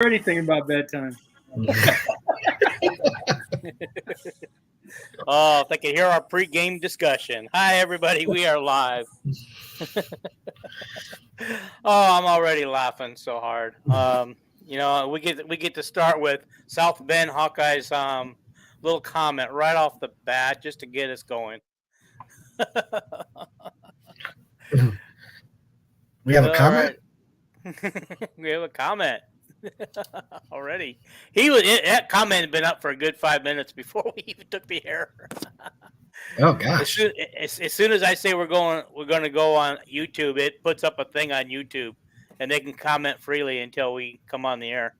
already thinking about bedtime. Oh, if they could hear our pre-game discussion. Hi, everybody. We are live. I'm already laughing so hard. We get to start with South Bend Hawkeyes little comment right off the bat just to get us going. We have a comment? Right. We have a comment already. That comment had been up for a good 5 minutes before we even took the air. Oh gosh! As soon as I say we're going to go on YouTube, it puts up a thing on YouTube, and they can comment freely until we come on the air.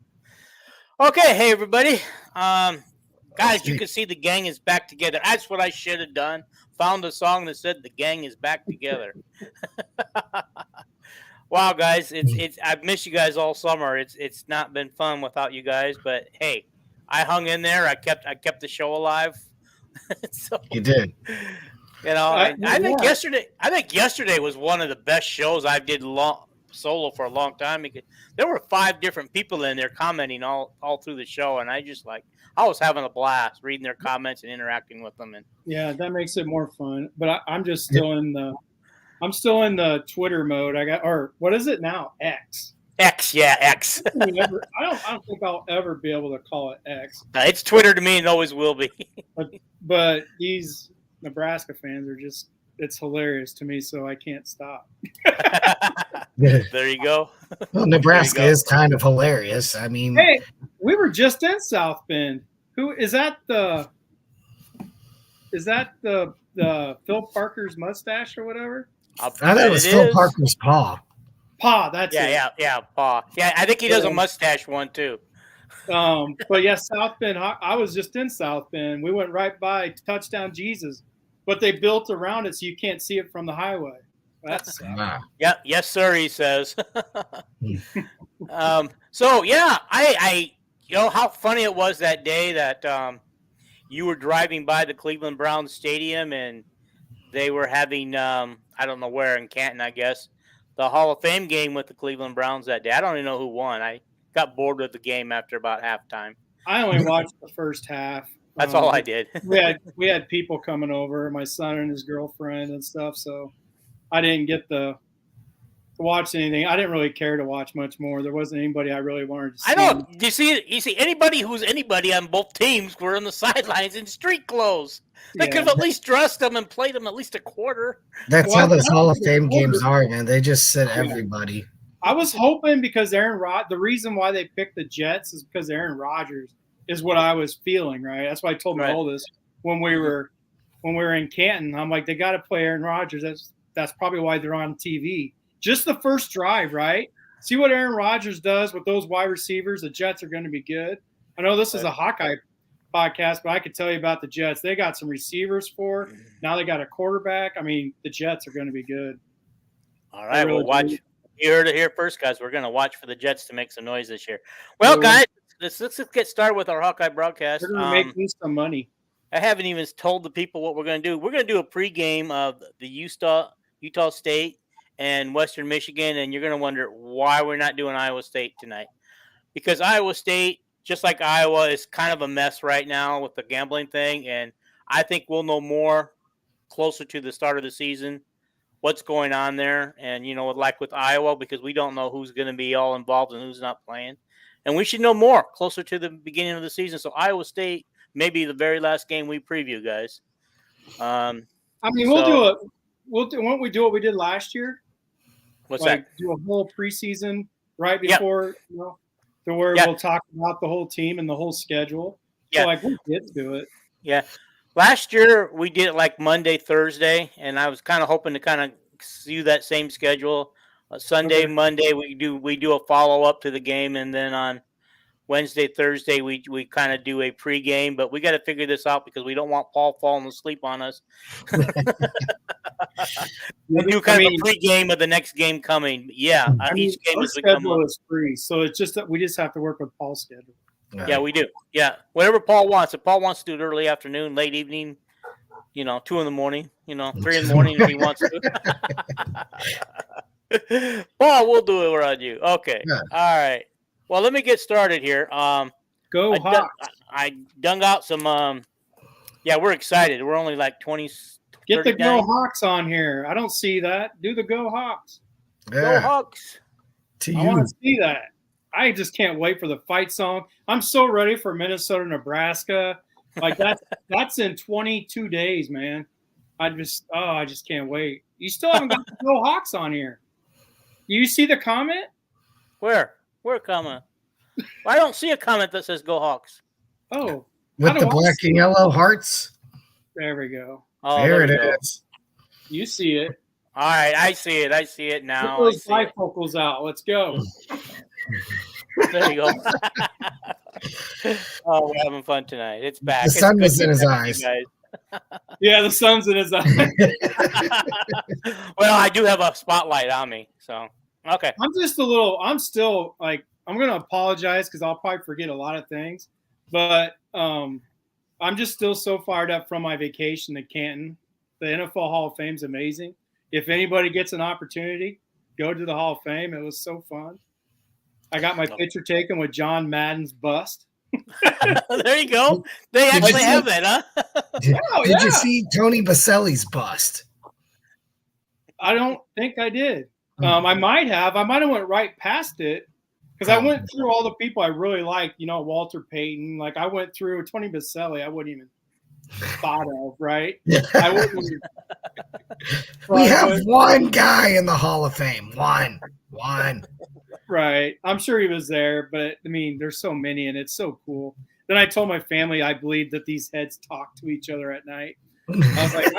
Okay, hey everybody, guys, you can see the gang is back together. That's what I should have done. Found a song that said the gang is back together. Wow, guys, it's I've missed you guys all summer. It's not been fun without you guys, but hey, I hung in there. I kept the show alive. So, you did. You know, I think yesterday was one of the best shows I did solo for a long time because there were 5 different people in there commenting all through the show, and I was having a blast reading their comments and interacting with them. And yeah, that makes it more fun. But I'm just still in the Twitter mode. What is it now? X. X, yeah, X. I don't think I'll ever be able to call it X. It's Twitter to me and always will be. But these Nebraska fans are it's hilarious to me, so I can't stop. There you go. Well, Nebraska is kind of hilarious. I mean, hey, we were just in South Bend. Who is that? The Phil Parker's mustache or whatever? I thought it was Phil Parker's paw. Pa, that's it. Yeah, Pa. Yeah, I think he does a mustache one too. But yeah, South Bend. I was just in South Bend. We went right by Touchdown Jesus, but they built around it so you can't see it from the highway. That's yeah, yes, sir. He says. So yeah, I how funny it was that day that you were driving by the Cleveland Browns stadium and they were having I don't know where in Canton, I guess, the Hall of Fame game with the Cleveland Browns that day. I don't even know who won. I got bored with the game after about halftime. I only watched the first half. That's all I did. we had people coming over, my son and his girlfriend and stuff, so I didn't get to watch anything. I didn't really care to watch much more. There wasn't anybody I really wanted to see. I know. You see anybody who's anybody on both teams were on the sidelines in street clothes. They could have at least dressed them and played them at least a quarter. That's how those Hall of Fame games are, man. They just sit everybody. I was hoping because the reason why they picked the Jets is because Aaron Rodgers is what I was feeling, right? That's why I told my oldest when we were in Canton. I'm like, they got to play Aaron Rodgers. That's probably why they're on TV. Just the first drive, right? See what Aaron Rodgers does with those wide receivers. The Jets are going to be good. I know this is a Hawkeye podcast, but I could tell you about the Jets. They got some receivers now they got a quarterback. I mean, the Jets are going to be good. All right, we'll watch. You heard it here first, guys. We're going to watch for the Jets to make some noise this year. Well, guys, let's get started with our Hawkeye broadcast. We're going to make me some money. I haven't even told the people what we're going to do. We're going to do a pregame of the Utah State and Western Michigan, and you're going to wonder why we're not doing Iowa State tonight. Because Iowa State, just like Iowa, is kind of a mess right now with the gambling thing, and I think we'll know more closer to the start of the season what's going on there. And, like with Iowa, because we don't know who's going to be all involved and who's not playing. And we should know more closer to the beginning of the season. So Iowa State may be the very last game we preview, guys. Won't we do what we did last year? What's that? Do a whole preseason right before, to where we'll talk about the whole team and the whole schedule. Yeah. So, we did do it. Yeah. Last year we did it like Monday, Thursday, and I was kind of hoping to kind of see that same schedule. Sunday, Monday we do a follow up to the game, and then on Wednesday, Thursday we kind of do a pregame. But we got to figure this out because we don't want Paul falling asleep on us. We do kind of a pregame of the next game coming. Yeah, each game is schedule is free, so it's just that we just have to work with Paul's schedule. Yeah, we do. Yeah, whatever Paul wants. If Paul wants to do it early afternoon, late evening, 2 in the morning, 3 in the morning if he wants to. Paul, we'll do it around you. Okay. Yeah. All right. Well, let me get started here. Go Hawks. I dug out some. Yeah, we're excited. We're only like 20. Get the 39. Go Hawks on here. I don't see that. Do the Go Hawks. Yeah. Go Hawks. To I you. want to see that. I just can't wait for the fight song. I'm so ready for Minnesota, Nebraska. Like that's in 22 days, man. I just can't wait. You still haven't got the Go Hawks on here. Do you see the comment? Where comment? I don't see a comment that says Go Hawks. Oh, With the black and yellow hearts. there we go. Oh, there it go. is. You see it. All right, I see it. I see it now. Put those bifocals out. Let's go. There you go. Oh, we're having fun tonight. It's back. The sun was in his eyes. Yeah, the sun's in his eyes. Well, I do have a spotlight on me, so okay. I'm still like, I'm going to apologize because I'll probably forget a lot of things, but I'm just still so fired up from my vacation to Canton. The NFL Hall of Fame is amazing. If anybody gets an opportunity, go to the Hall of Fame. It was so fun. I got my picture taken with John Madden's bust. There you go. They actually have that, huh? Did you see Tony Baselli's bust? I don't think I did. I might have. I might have went right past it because I went through all the people I really liked. Walter Payton. Like I went through Tony Baselli. I wouldn't even thought of, right? I wouldn't. We have one guy in the Hall of Fame. One. Right. I'm sure he was there, but I mean, there's so many and it's so cool. Then I told my family I believed that these heads talk to each other at night. I was like,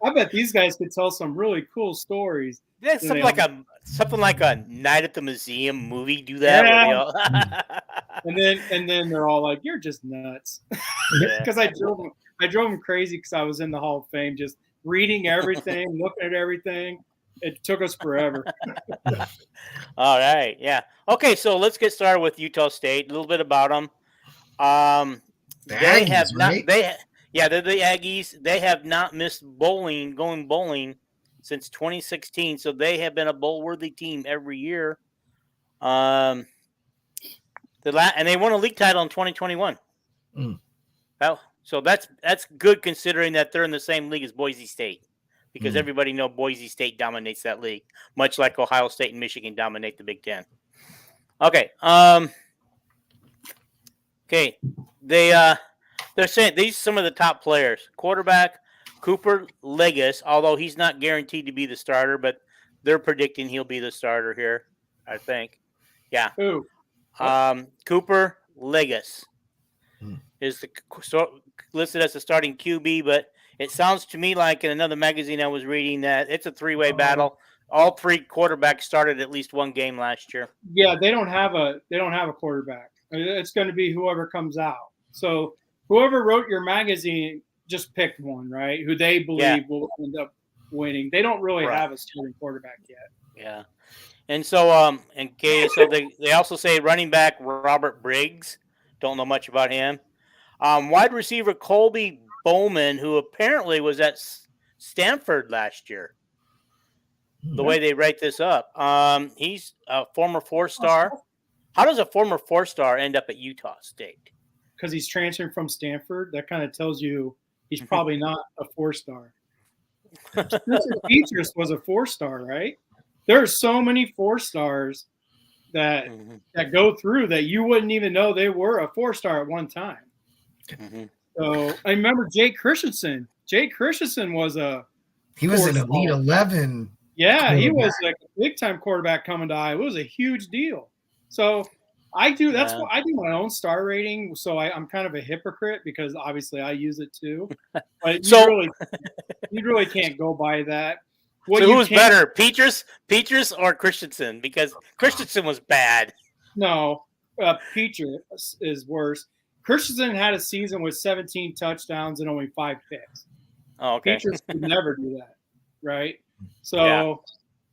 I bet these guys could tell some really cool stories. Yeah, something like a Night at the Museum movie. Do that. Yeah. and then they're all like, "You're just nuts," because I drove them crazy because I was in the Hall of Fame, just reading everything, looking at everything. It took us forever. All right, yeah. Okay, so let's get started with Utah State. A little bit about them. They have not. Right? They're the Aggies. They have not missed going bowling since 2016. So they have been a bowl-worthy team every year. And they won a league title in 2021. So that's good considering that they're in the same league as Boise State. Because everybody knows Boise State dominates that league, much like Ohio State and Michigan dominate the Big Ten. Okay. They're saying these are some of the top players. Quarterback Cooper Legas, although he's not guaranteed to be the starter, but they're predicting he'll be the starter here, I think. Yeah. Who? Cooper Legas is listed as the starting QB, but it sounds to me like in another magazine I was reading that it's a three-way battle. All three quarterbacks started at least one game last year. Yeah, they don't have a quarterback. It's going to be whoever comes out. So whoever wrote your magazine just picked one, right? Who they believe will end up winning. They don't really have a starting quarterback yet. Yeah. And so so they also say running back Robert Briggs. Don't know much about him. Wide receiver Colby Bowman, who apparently was at Stanford last year. The way they write this up. He's a former four-star. How does a former four-star end up at Utah State? Because he's transferring from Stanford. That kind of tells you he's probably not a four-star. Petrus was a four-star, right? There are so many four-stars that go through that you wouldn't even know they were a four-star at one time. So I remember Jake Christensen. Jake Christensen was an Elite 11. Yeah, he was like a big-time quarterback coming to Iowa. It was a huge deal. So I do. That's why I do my own star rating. So I'm kind of a hypocrite because obviously I use it too. But you really can't go by that. So who's better, Petrus or Christensen? Because Christensen was bad. No, Petrus is worse. Christensen had a season with 17 touchdowns and only 5 picks. Oh, okay. Petrus could never do that, right? So,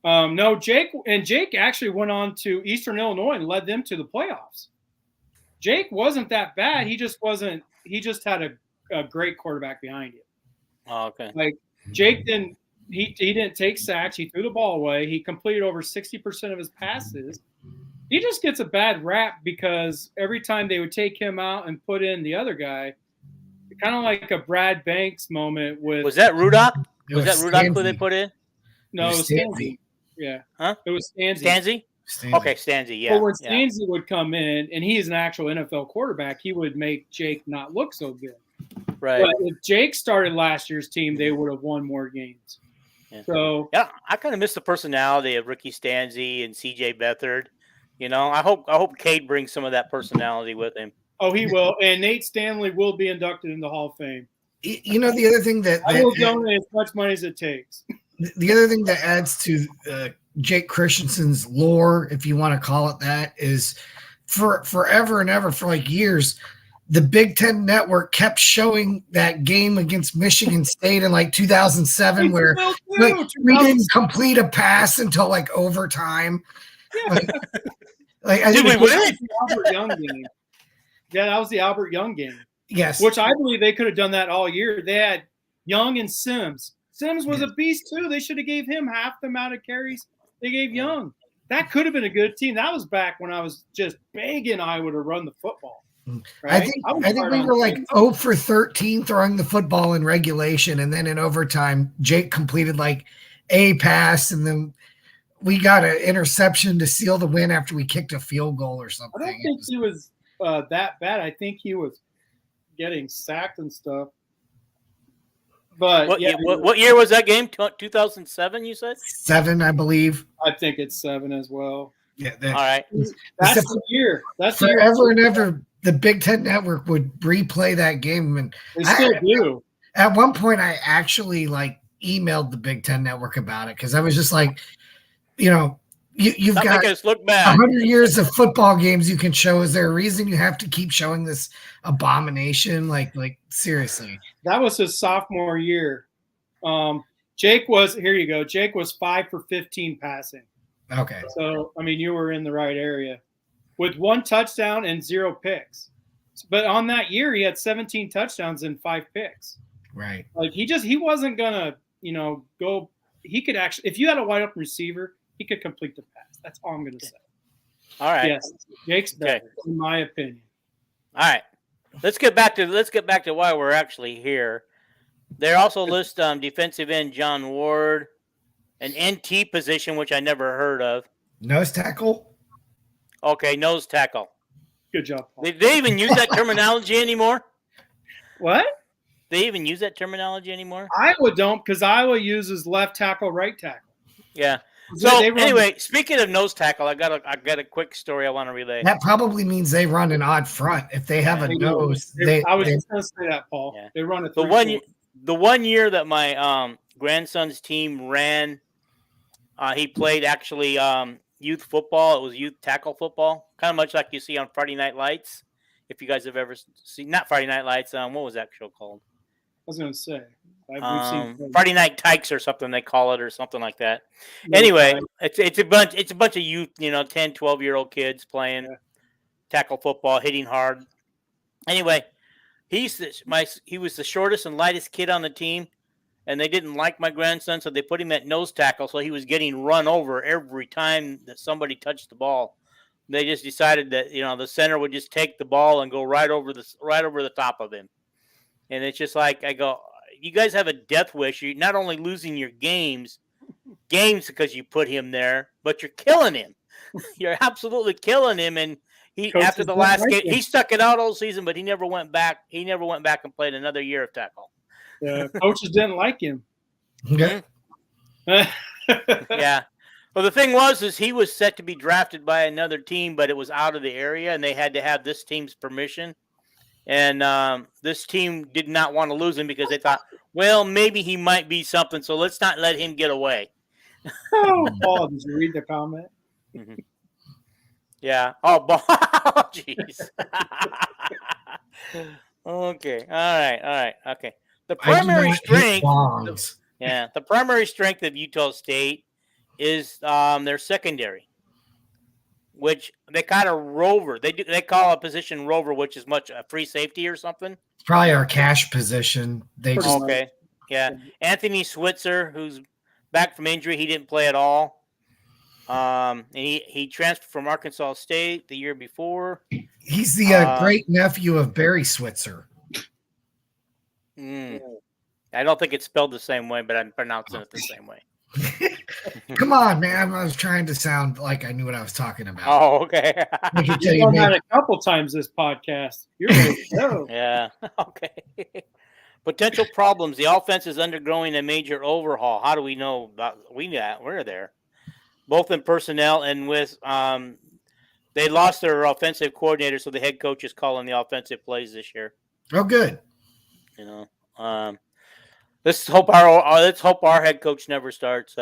no, Jake actually went on to Eastern Illinois and led them to the playoffs. Jake wasn't that bad. He just wasn't. He just had a great quarterback behind him. Oh, okay. Like Jake didn't. He didn't take sacks. He threw the ball away. He completed over 60% of his passes. he just gets a bad rap because every time they would take him out and put in the other guy, kind of like a Brad Banks moment with. Was that Rudock? Was that Rudock who Stanzi. they put in? No, it was Stanzi. Yeah. Huh? It was Stanzi. Stanzi? Okay, Stanzi, yeah. But when Stanzi would come in, and he's an actual NFL quarterback, he would make Jake not look so good. Right. But if Jake started last year's team, they would have won more games. Yeah. So yeah, I kind of miss the personality of Ricky Stanzi and CJ Beathard. You know, I hope Cade brings some of that personality with him. Oh, he will. And Nate Stanley will be inducted in the Hall of Fame. You know, the other thing that I will donate as much money as it takes. The other thing that adds to Jake Christensen's lore, if you want to call it that, is forever and ever, for like years, the Big Ten Network kept showing that game against Michigan State in like 2007 where like, we didn't complete a pass until like overtime. Yeah. Did we win it? The Albert Young game. Yeah, that was the Albert Young game. Yes. Which I believe they could have done that all year. They had Young and Sims. Sims was a beast too. They should have gave him half the amount of carries they gave Young. That could have been a good team. That was back when I was just begging Iowa to run the football. Right? I think we were like 0 for 13 throwing the football in regulation, and then in overtime, Jake completed like a pass, and then we got an interception to seal the win after we kicked a field goal or something. I don't think he was that bad. I think he was getting sacked and stuff. But what year was that game? 2007, you said? 7, I believe. I think it's 7 as well. Yeah. All right. That's the year. That's forever and ever. The Big Ten Network would replay that game, and they still do. At one point, I actually like emailed the Big Ten Network about it because I was just like, you know, you've got make us look bad. 100 years of football games you can show. Is there a reason you have to keep showing this abomination? Like seriously. That was his sophomore year. Jake was, here you go. Jake was 5 for 15 passing. Okay. So, I mean, you were in the right area with 1 touchdown and 0 picks. But on that year, he had 17 touchdowns and 5 picks. Right. Like he wasn't going to, go. He could actually, if you had a wide open receiver, he could complete the pass. That's all I'm going to say. All right. Yes. Jake's better, in my opinion. All right. Let's get back to why we're actually here. They also list defensive end John Ward, an NT position, which I never heard of. Nose tackle? Okay, nose tackle. Good job, Paul. They even use that terminology anymore? What? They even use that terminology anymore? Iowa don't, because Iowa uses left tackle, right tackle. Yeah. So anyway, speaking of nose tackle, I got a quick story I want to relay. That probably means they run an odd front. If they have a nose, I was just going to say that, Paul. Yeah. They run a 3-4. The one year that my grandson's team ran, he played actually youth football. It was youth tackle football, kind of much like you see on Friday Night Lights. If you guys have ever seen, not Friday Night Lights, what was that show called? I was going to say. Friday Night Tykes or something they call it, or something like that. Yeah, anyway, it's a bunch of youth, 10, 12-year-old kids playing tackle football, hitting hard. Anyway, he was the shortest and lightest kid on the team, and they didn't like my grandson, so they put him at nose tackle, so he was getting run over every time that somebody touched the ball. They just decided that the center would just take the ball and go right over the top of him. And it's just like, I go, you guys have a death wish. You're not only losing your games because you put him there, but you're killing him. You're absolutely killing him. And after the last game, he stuck it out all season, but he never went back. He never went back and played another year of tackle. Coaches didn't like him. Okay. Yeah. Well, the thing is he was set to be drafted by another team, but it was out of the area, and they had to have this team's permission. And this team did not want to lose him because they thought, well, maybe he might be something, so let's not let him get away. Oh, Paul, did you read the comment? Mm-hmm. Yeah. Oh, jeez. Okay. All right. Okay. The primary strength of Utah State is their secondary, which they kind of rover. They call a position rover, which is much a free safety or something. It's probably our cash position. Okay. Yeah. Anthony Switzer, who's back from injury, he didn't play at all. And he transferred from Arkansas State the year before. He's the great nephew of Barry Switzer. I don't think it's spelled the same way, but I'm pronouncing it the same way. Come on, man. I was trying to sound like I knew what I was talking about. Oh, okay. I can tell You've you, done man. that a couple times this podcast. You're ready to go. Yeah. Okay. Potential problems. The offense is undergoing a major overhaul. How do we know about we're there? Both in personnel and with they lost their offensive coordinator, so the head coach is calling the offensive plays this year. Oh, good. You know, let's hope our head coach never starts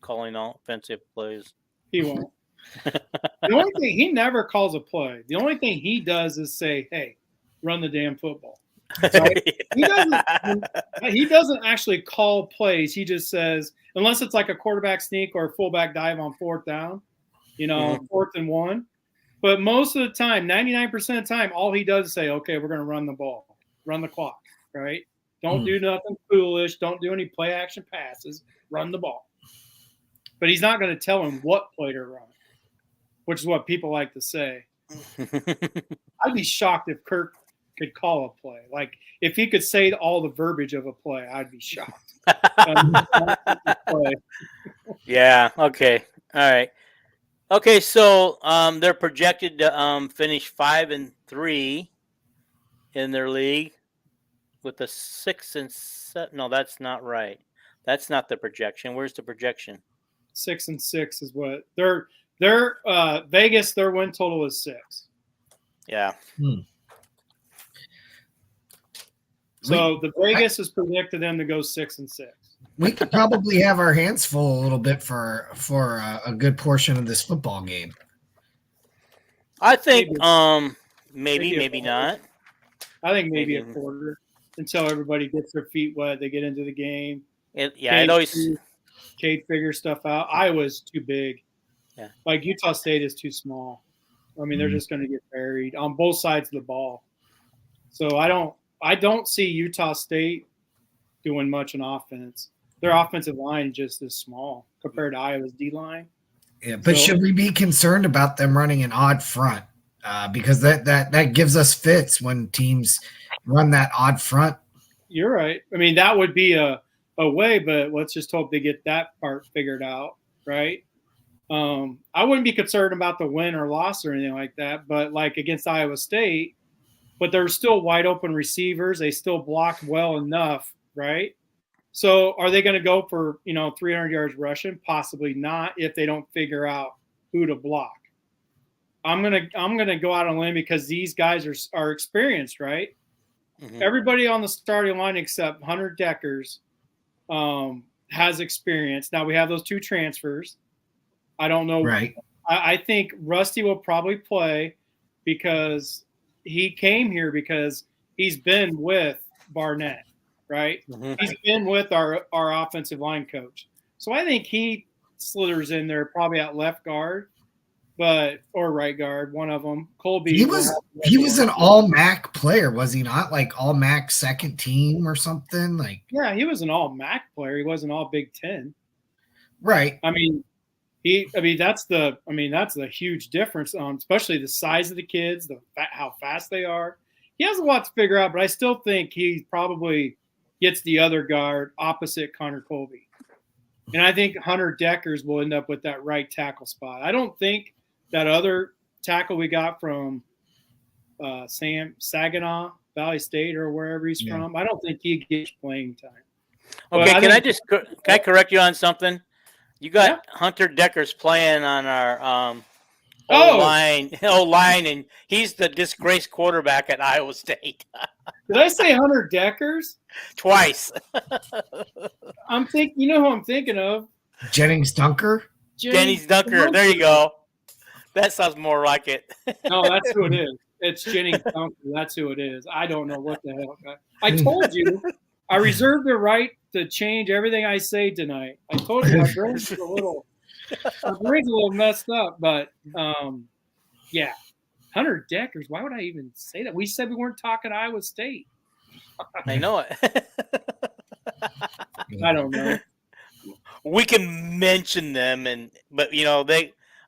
calling offensive plays. He won't. The only thing, he never calls a play. The only thing he does is say, "Hey, run the damn football." Right? He doesn't actually call plays. He just says, unless it's like a quarterback sneak or a fullback dive on 4th down, 4th and 1. But most of the time, 99% of the time, all he does is say, "Okay, we're going to run the ball, run the clock." Right? Don't do nothing foolish. Don't do any play action passes. Run the ball. But he's not going to tell him what play to run, which is what people like to say. I'd be shocked if Kirk could call a play. Like, if he could say all the verbiage of a play, I'd be shocked. Yeah. Okay. All right. Okay. So they're projected to finish 5-3 in their league with a 6-7. No, that's not right. That's not the projection. Where's the projection? 6-6 is what they're Vegas. Their win total is 6. Yeah. So the Vegas has predicted them to go 6-6. We could probably have our hands full a little bit for a good portion of this football game. I think maybe not. I think maybe a quarter until everybody gets their feet wet. They get into the game. Cade figures stuff out. Iowa's too big. Yeah. Like Utah State is too small. I mean, they're just going to get buried on both sides of the ball. So I don't see Utah State doing much in offense. Their offensive line just is small compared to Iowa's D line. Yeah, but should we be concerned about them running an odd front? Because that gives us fits when teams run that odd front. You're right. I mean, that would be a way, but let's just hope they get that part figured out, right? I wouldn't be concerned about the win or loss or anything like that, but like against Iowa State, but they're still wide open receivers. They still blocked well enough, right? So are they going to go for, 300 yards rushing? Possibly not if they don't figure out who to block. I'm gonna go out on a limb because these guys are experienced, right? Mm-hmm. Everybody on the starting line except Hunter Deckers has experience. Now we have those 2 transfers. I don't know. Right. I think Rusty will probably play because he came here because he's been with Barnett, right? Mm-hmm. He's been with our offensive line coach. So I think he slithers in there probably at left guard, or right guard, one of them. Colby. He was an all MAC player, was he not? Like all MAC second team or something? Like yeah, he was an all MAC player. He wasn't all Big Ten. Right. That's the huge difference on especially the size of the kids, how fast they are. He has a lot to figure out, but I still think he probably gets the other guard opposite Connor Colby. And I think Hunter Deckers will end up with that right tackle spot. I don't think that other tackle we got from Sam Saginaw Valley State or wherever he's from, I don't think he gets playing time. Okay, can I correct you on something? You got Hunter Deckers playing on our O-line, and he's the disgraced quarterback at Iowa State. Did I say Hunter Deckers? Twice. I'm thinking. You know who I'm thinking of? Jennings Dunker. Jennings Dunker. There you go. That sounds more like it. No, that's who it is. It's Jennings Dunker. That's who it is. I don't know what the hell. I told you. I reserve the right to change everything I say tonight. I told you my brain's a little messed up, but yeah. Hunter Deckers, why would I even say that? We said we weren't talking Iowa State. I know it. I don't know. We can mention them, but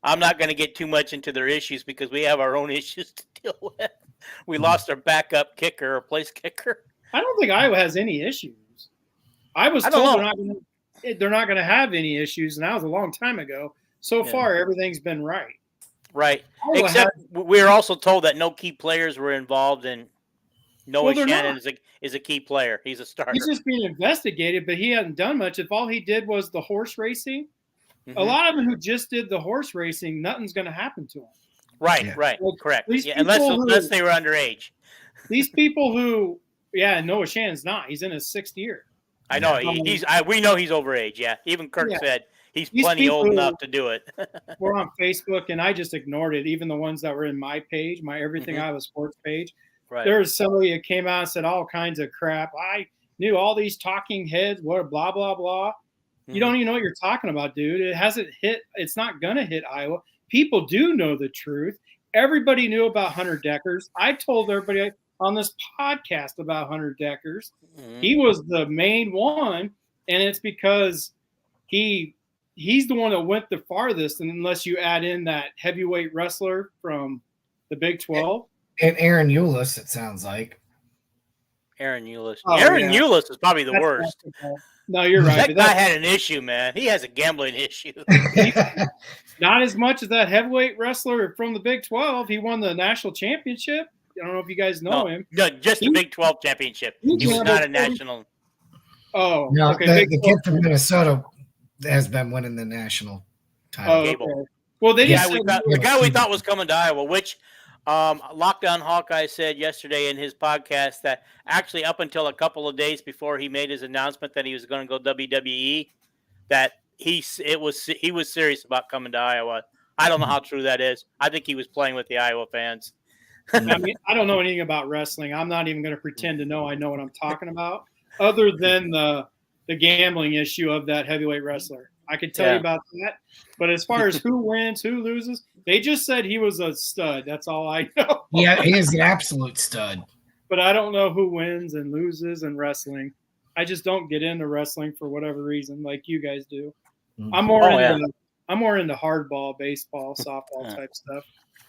I'm not going to get too much into their issues because we have our own issues to deal with. We lost our backup kicker, or place kicker. I don't think Iowa has any issues. I was told they're not going to have any issues, and that was a long time ago. So far, everything's been right. Right. Except we were also told that no key players were involved, and Noah Shannon is a key player. He's a starter. He's just being investigated, but he hasn't done much. If all he did was the horse racing, a lot of them who just did the horse racing, nothing's going to happen to them. Right, right, correct. Yeah, unless they were underage. These people who, Noah Shannon's not. He's in his 6th year. I know we know he's overage. Yeah, even Kirk said he's plenty old enough to do it. We're on Facebook, and I just ignored it. Even the ones that were in my page, my Everything Iowa Sports page. Right. There was somebody that came out and said all kinds of crap. I knew all these talking heads. What blah blah blah. You don't even know what you're talking about, dude. It hasn't hit. It's not gonna hit Iowa. People do know the truth. Everybody knew about Hunter Deckers. I told everybody on this podcast about Hunter Deckers. He was the main one, and it's because he's the one that went the farthest. And unless you add in that heavyweight wrestler from the Big 12 and Aaron Eulis, it sounds like. Aaron Eulis. Eulis is probably the worst. No, you're right. That guy had an issue, man. He has a gambling issue. Not as much as that heavyweight wrestler from the Big 12. He won the national championship. I don't know if you guys know him. No, just the Big 12 championship. He was not a national. Oh, no, okay. The kid from Minnesota has been winning the national title. Oh, okay. Well, the guy we thought was coming to Iowa, which Lockdown Hawkeye said yesterday in his podcast that actually up until a couple of days before he made his announcement that he was going to go WWE, that he was serious about coming to Iowa. I don't know how true that is. I think he was playing with the Iowa fans. I mean, I don't know anything about wrestling. I'm not even going to pretend to know I know what I'm talking about, other than the gambling issue of that heavyweight wrestler. I could tell you about that. But as far as who wins, who loses, they just said he was a stud. That's all I know. Yeah, he is an absolute stud. But I don't know who wins and loses in wrestling. I just don't get into wrestling for whatever reason, like you guys do. I'm more into hardball, baseball, softball type stuff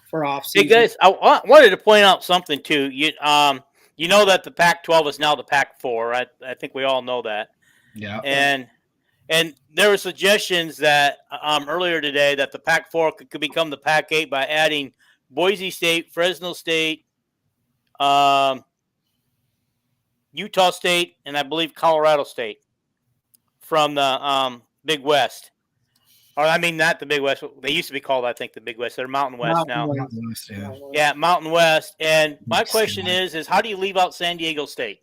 for off season. Hey guys, I wanted to point out something too. You know that the Pac-12 is now the Pac-4. I think we all know that. Yeah. And there were suggestions that earlier today that the Pac-4 could become the Pac-8 by adding Boise State, Fresno State, Utah State, and I believe Colorado State from the Big West. Or I mean, not the Big West. They used to be called, I think, the Big West. They're Mountain West now. Mountain West, yeah, Mountain West. And my question is how do you leave out San Diego State?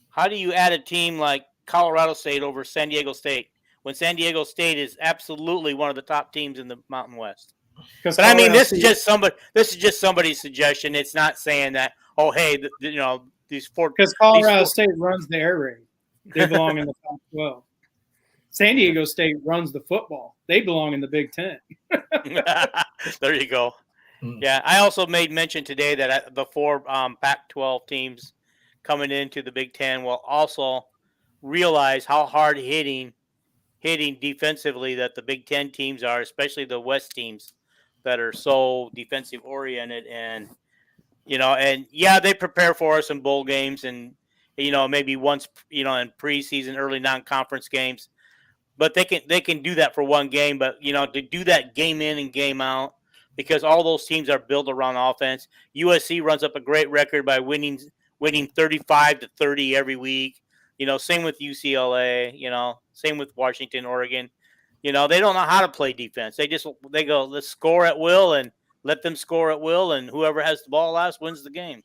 How do you add a team like Colorado State over San Diego State when San Diego State is absolutely one of the top teams in the Mountain West? But I mean, this is just somebody's suggestion. It's not saying that, oh, hey, these four. Because Colorado State runs the air raid. They belong in the Pac-12. San Diego State runs the football. They belong in the Big Ten. There you go. Yeah, I also made mention today that the four Pac-12 teams coming into the Big Ten will also realize how hard hitting defensively that the Big Ten teams are, especially the West teams that are so defensive oriented, and they prepare for us in bowl games and maybe once in preseason, early non-conference games. But they can do that for one game, but to do that game in and game out, because all those teams are built around offense. USC runs up a great record by winning 35-30 every week. Same with UCLA. Same with Washington, Oregon. They don't know how to play defense. They go, let's score at will and let them score at will, and whoever has the ball last wins the game.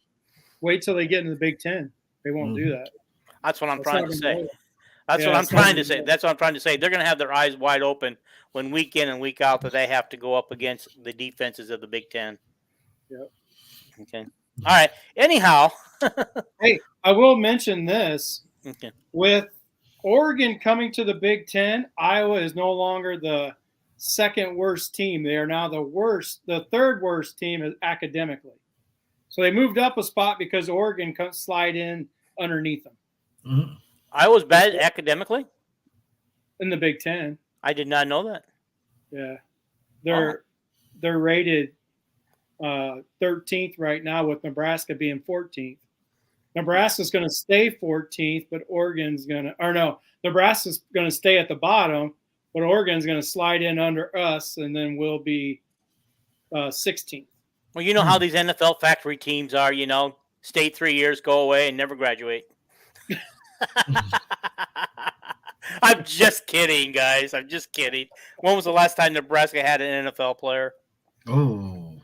Wait till they get in the Big Ten. They won't do that. That's what I'm trying to say. That's what I'm trying to say. That's what I'm trying to say. They're going to have their eyes wide open when week in and week out that they have to go up against the defenses of the Big Ten. Yep. Okay. All right. Anyhow. Hey, I will mention this. Okay. With Oregon coming to the Big Ten, Iowa is no longer the second worst team. They are now the third worst team academically. So they moved up a spot because Oregon could slide in underneath them. Mm-hmm. Iowa's bad academically? in the Big Ten. I did not know that. Yeah, they're rated 13th right now, with Nebraska being 14th. Nebraska's going to stay 14th, but Oregon's going to, or no, Nebraska's going to stay at the bottom, but Oregon's going to slide in under us, and then we'll be 16th. Well, you know how these NFL factory teams are, stay 3 years, go away, and never graduate. I'm just kidding, guys. I'm just kidding. When was the last time Nebraska had an NFL player? Oh,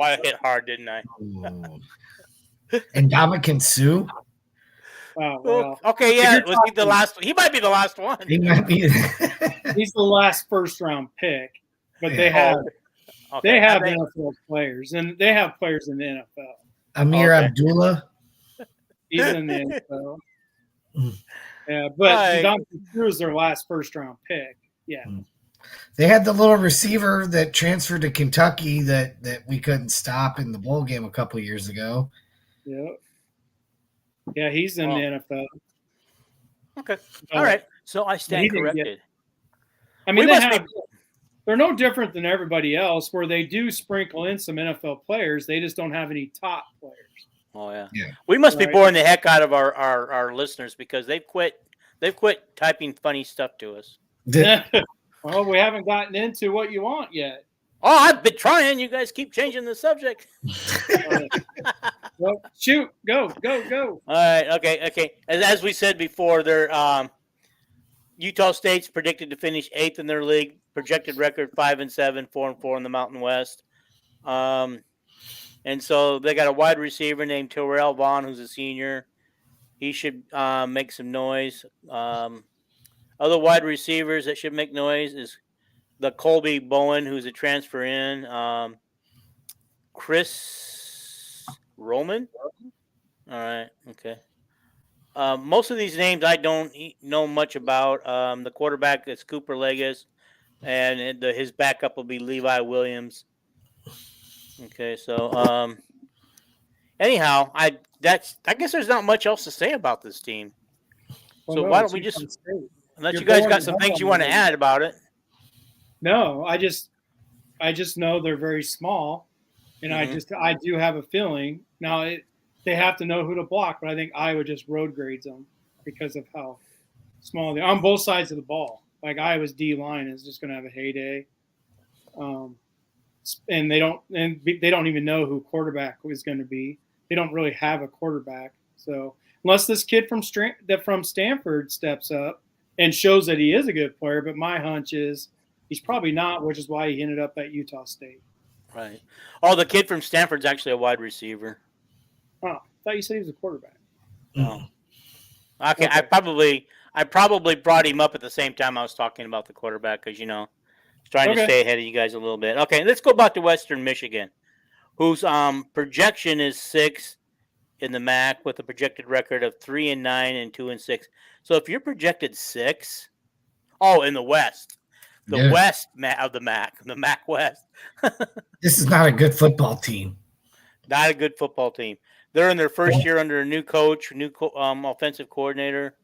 I hit hard, didn't I? And Ndamukong Suh? Oh, well. Okay, yeah. Was he the last? He might be the last one. He might be. He's the last first-round pick, but they have NFL players, and they have players in the NFL. Amir Abdullah? He's in the NFL. Yeah, but Ndamukong Suh is their last first-round pick. Yeah. They had the little receiver that transferred to Kentucky that we couldn't stop in the bowl game a couple years ago. Yeah, he's in the NFL. Okay. All right. So I stand corrected. I mean, they're no different than everybody else, where they do sprinkle in some NFL players. They just don't have any top players. Oh, yeah. We must be boring the heck out of our listeners, because they've quit typing funny stuff to us. Well, we haven't gotten into what you want yet. Oh, I've been trying. You guys keep changing the subject. Well, shoot, go. All right, okay. As we said before, they're Utah State's predicted to finish 8th in their league. Projected record 5-7, 4-4 in the Mountain West. And so they got a wide receiver named Terrell Vaughn, who's a senior. He should make some noise. Other wide receivers that should make noise is the Colby Bowen, who's a transfer in. Chris Roman. All right. Okay. Most of these names I don't know much about. The quarterback is Cooper Legas, and his backup will be Levi Williams. Okay. So, anyhow, I guess there's not much else to say about this team. So why don't we just, unless you guys got some things you want to add about it? No, I just know they're very small, and I do have a feeling now. They have to know who to block, but I think Iowa just road grades them because of how small they are on both sides of the ball. Like Iowa's D line is just going to have a heyday, and they don't even know who quarterback is going to be. They don't really have a quarterback, so unless this kid from Stanford steps up and shows that he is a good player, but my hunch is he's probably not, which is why he ended up at Utah State. Right. Oh, the kid from Stanford's actually a wide receiver. Oh, I thought you said he was a quarterback. No. Okay. I probably brought him up at the same time I was talking about the quarterback, because trying to stay ahead of you guys a little bit. Okay, let's go back to Western Michigan, whose projection is 6th in the MAC with a projected record of 3-9 and 2-6. So if you're projected 6, in the West. The West of the MAC, the MAC West. This is not a good football team. Not a good football team. They're in their first year under a new coach, offensive coordinator.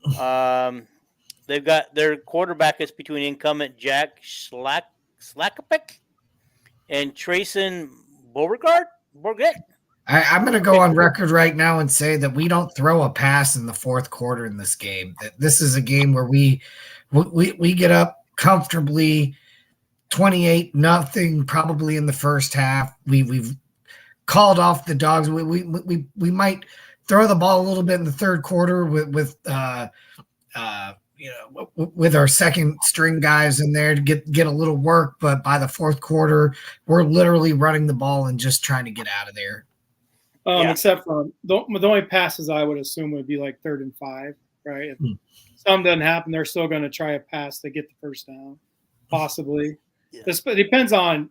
They've got their quarterback is between incumbent Jack Slackapick and Trayson Bourget. I'm going to go on record right now and say that we don't throw a pass in the fourth quarter in this game. That this is a game where we get up comfortably, 28-0, probably in the first half. We've called off the dogs. We might throw the ball a little bit in the third quarter with our second string guys in there to get a little work, but by the fourth quarter, we're literally running the ball and just trying to get out of there. Except for the only passes I would assume would be like 3rd and 5, right? If something doesn't happen, they're still going to try a pass to get the first down, possibly. It depends on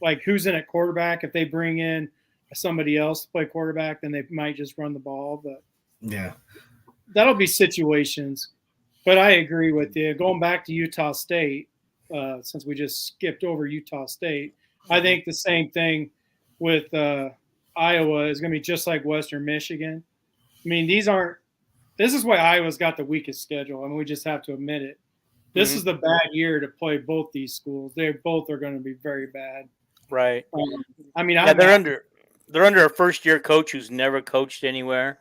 like who's in at quarterback. If they bring in somebody else to play quarterback, then they might just run the ball. But that'll be situations. But I agree with you. Going back to Utah State, since we just skipped over Utah State, I think the same thing with Iowa is going to be just like Western Michigan. I mean, these aren't this is why Iowa's got the weakest schedule. I mean, we just have to admit it. This is the bad year to play both these schools. They both are going to be very bad. Right. I mean, they're under a first-year coach who's never coached anywhere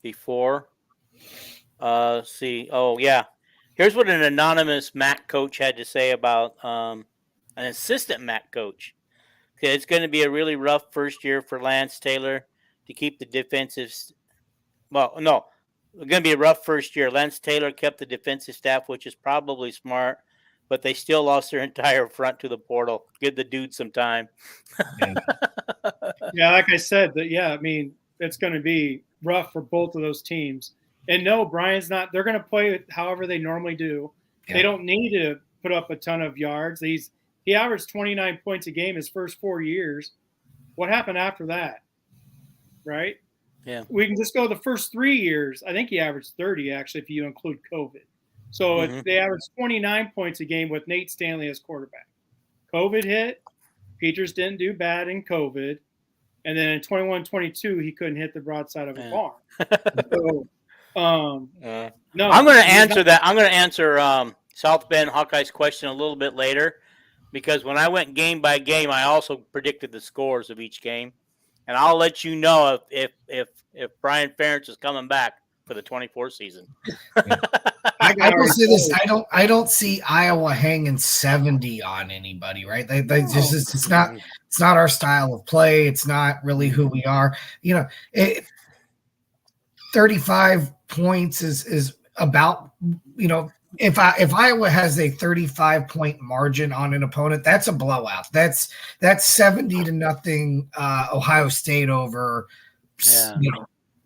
before. See. Oh, yeah. Here's what an anonymous MAC coach had to say about an assistant MAC coach. Okay, it's going to be a really rough first year for Lance Taylor to keep the defensive. Well, no, it's going to be a rough first year. Lance Taylor kept the defensive staff, which is probably smart, but they still lost their entire front to the portal. Give the dude some time. Yeah, like I said, I mean, it's going to be rough for both of those teams. And no, Brian's not. They're going to play however they normally do. Yeah. They don't need to put up a ton of yards. He averaged 29 points a game his first 4 years. What happened after that? Right? Yeah. We can just go the first 3 years. I think he averaged 30, actually, if you include COVID. So they averaged 29 points a game with Nate Stanley as quarterback. COVID hit. Peters didn't do bad in COVID. And then in 21-22, he couldn't hit the broadside of a barn. So, no, I'm going to answer that. I'm going to answer South Bend Hawkeyes question a little bit later, because when I went game by game, I also predicted the scores of each game, and I'll let you know if Brian Ferentz is coming back for the 24 season. I will say this: I don't see Iowa hanging 70 on anybody. Right? They just it's not our style of play. It's not really who we are. 35 points is about, if Iowa has a 35-point margin on an opponent, that's a blowout. That's 70-0 Ohio State over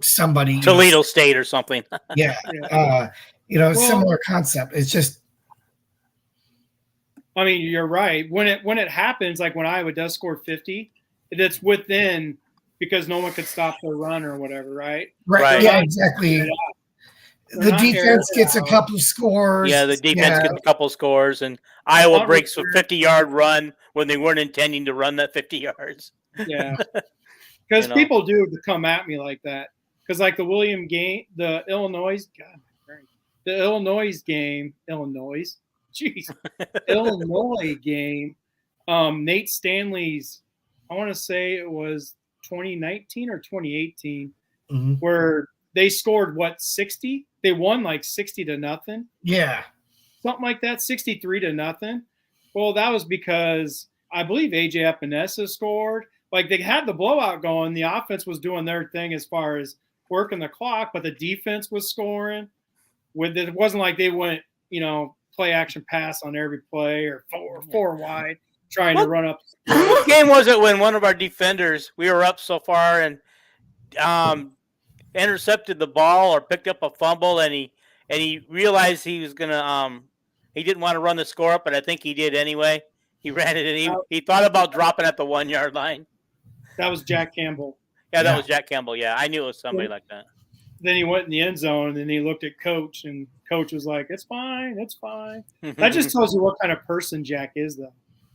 somebody, Toledo State or something. Yeah. Similar concept. It's just, I mean, you're right. When it happens, like when Iowa does score 50, it's within, because no one could stop their run or whatever, right? Right. Yeah, exactly. The defense gets a couple scores. Yeah, the defense gets a couple scores, and Iowa breaks a 50-yard run when they weren't intending to run that 50 yards. Yeah. Because people do come at me like that. Because like the Illinois game, Nate Stanley's, I want to say it was 2019 or 2018, where they scored 60? They won like 60-0. Yeah. Something like that, 63-0. Well, that was because I believe AJ Epinesa scored. Like they had the blowout going. The offense was doing their thing as far as working the clock, but the defense was scoring. It wasn't like they went, play action pass on every play or four wide trying to run up. What game was it when one of our defenders, we were up so far and intercepted the ball or picked up a fumble, and he realized he was gonna he didn't want to run the score up, but I think he did anyway. He ran it and he thought about dropping at the 1 yard line. That was Jack Campbell. Yeah, that was Jack Campbell. Yeah, I knew it was somebody like that. Then he went in the end zone, and then he looked at Coach, and Coach was like, "It's fine, it's fine." That just tells you what kind of person Jack is, though.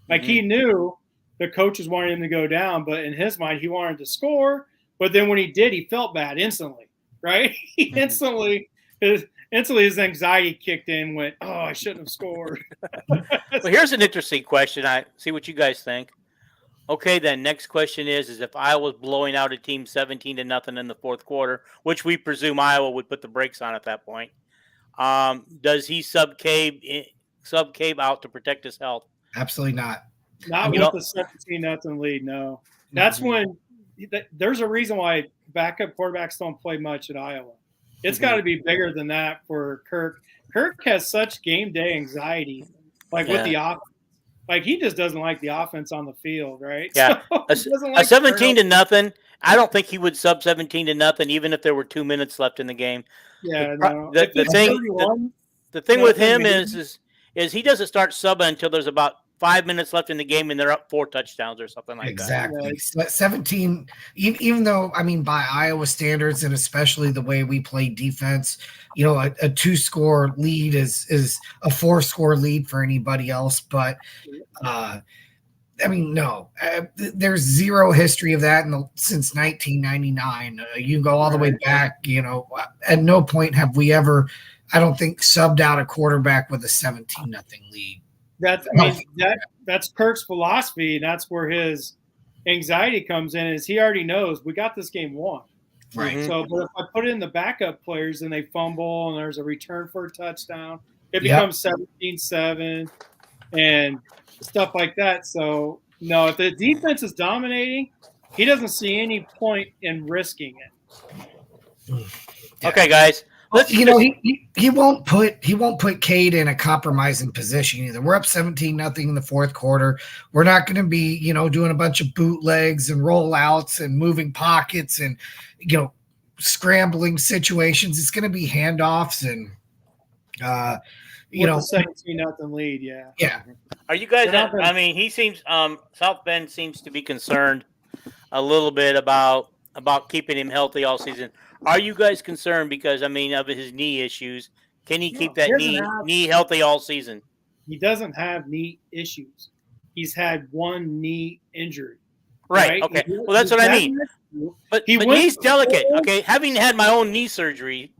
Like he knew the coaches wanted him to go down, but in his mind, he wanted to score. But then when he did, he felt bad instantly, right? Instantly his anxiety kicked in, went, "Oh, I shouldn't have scored." Well, here's an interesting question. I see what you guys think. Okay, then next question is if Iowa's blowing out a team 17-0 in the fourth quarter, which we presume Iowa would put the brakes on at that point, does he sub Cabe out to protect his health? Absolutely not. Not with the 17-0 lead, no. That's when there's a reason why backup quarterbacks don't play much at Iowa. It's got to be bigger than that for Kirk. Kirk has such game day anxiety, with the offense. Like he just doesn't like the offense on the field, right? Yeah, a 17-0. I don't think he would sub 17-0, even if there were 2 minutes left in the game. Yeah, the thing with him is he doesn't start subbing until there's about 5 minutes left in the game and they're up 4 touchdowns or something like that. Exactly. 17, even though, by Iowa standards and especially the way we play defense, a 2-score lead is a 4-score lead for anybody else. But I mean, no. There's zero history of that since 1999. You can go all the way back. At no point have we ever, I don't think, subbed out a quarterback with a 17-0 lead. That's Kirk's philosophy, and that's where his anxiety comes in. Is he already knows we got this game won. Right. So, but if I put in the backup players and they fumble and there's a return for a touchdown, it becomes 17-7 and stuff like that. So, no, if the defense is dominating, he doesn't see any point in risking it. Okay, guys. He won't put Cade in a compromising position either. We're up 17-0 in the fourth quarter. We're not going to be, doing a bunch of bootlegs and rollouts and moving pockets and, scrambling situations. It's going to be handoffs and, the 17-0 lead. Yeah. Yeah. Are you guys? He seems. South Bend seems to be concerned a little bit about keeping him healthy all season. Are you guys concerned because of his knee issues? Can he keep that knee healthy all season? He doesn't have knee issues. He's had one knee injury. Right. Okay. Well, that's what I mean. But knee's delicate. Okay. Having had my own knee surgery,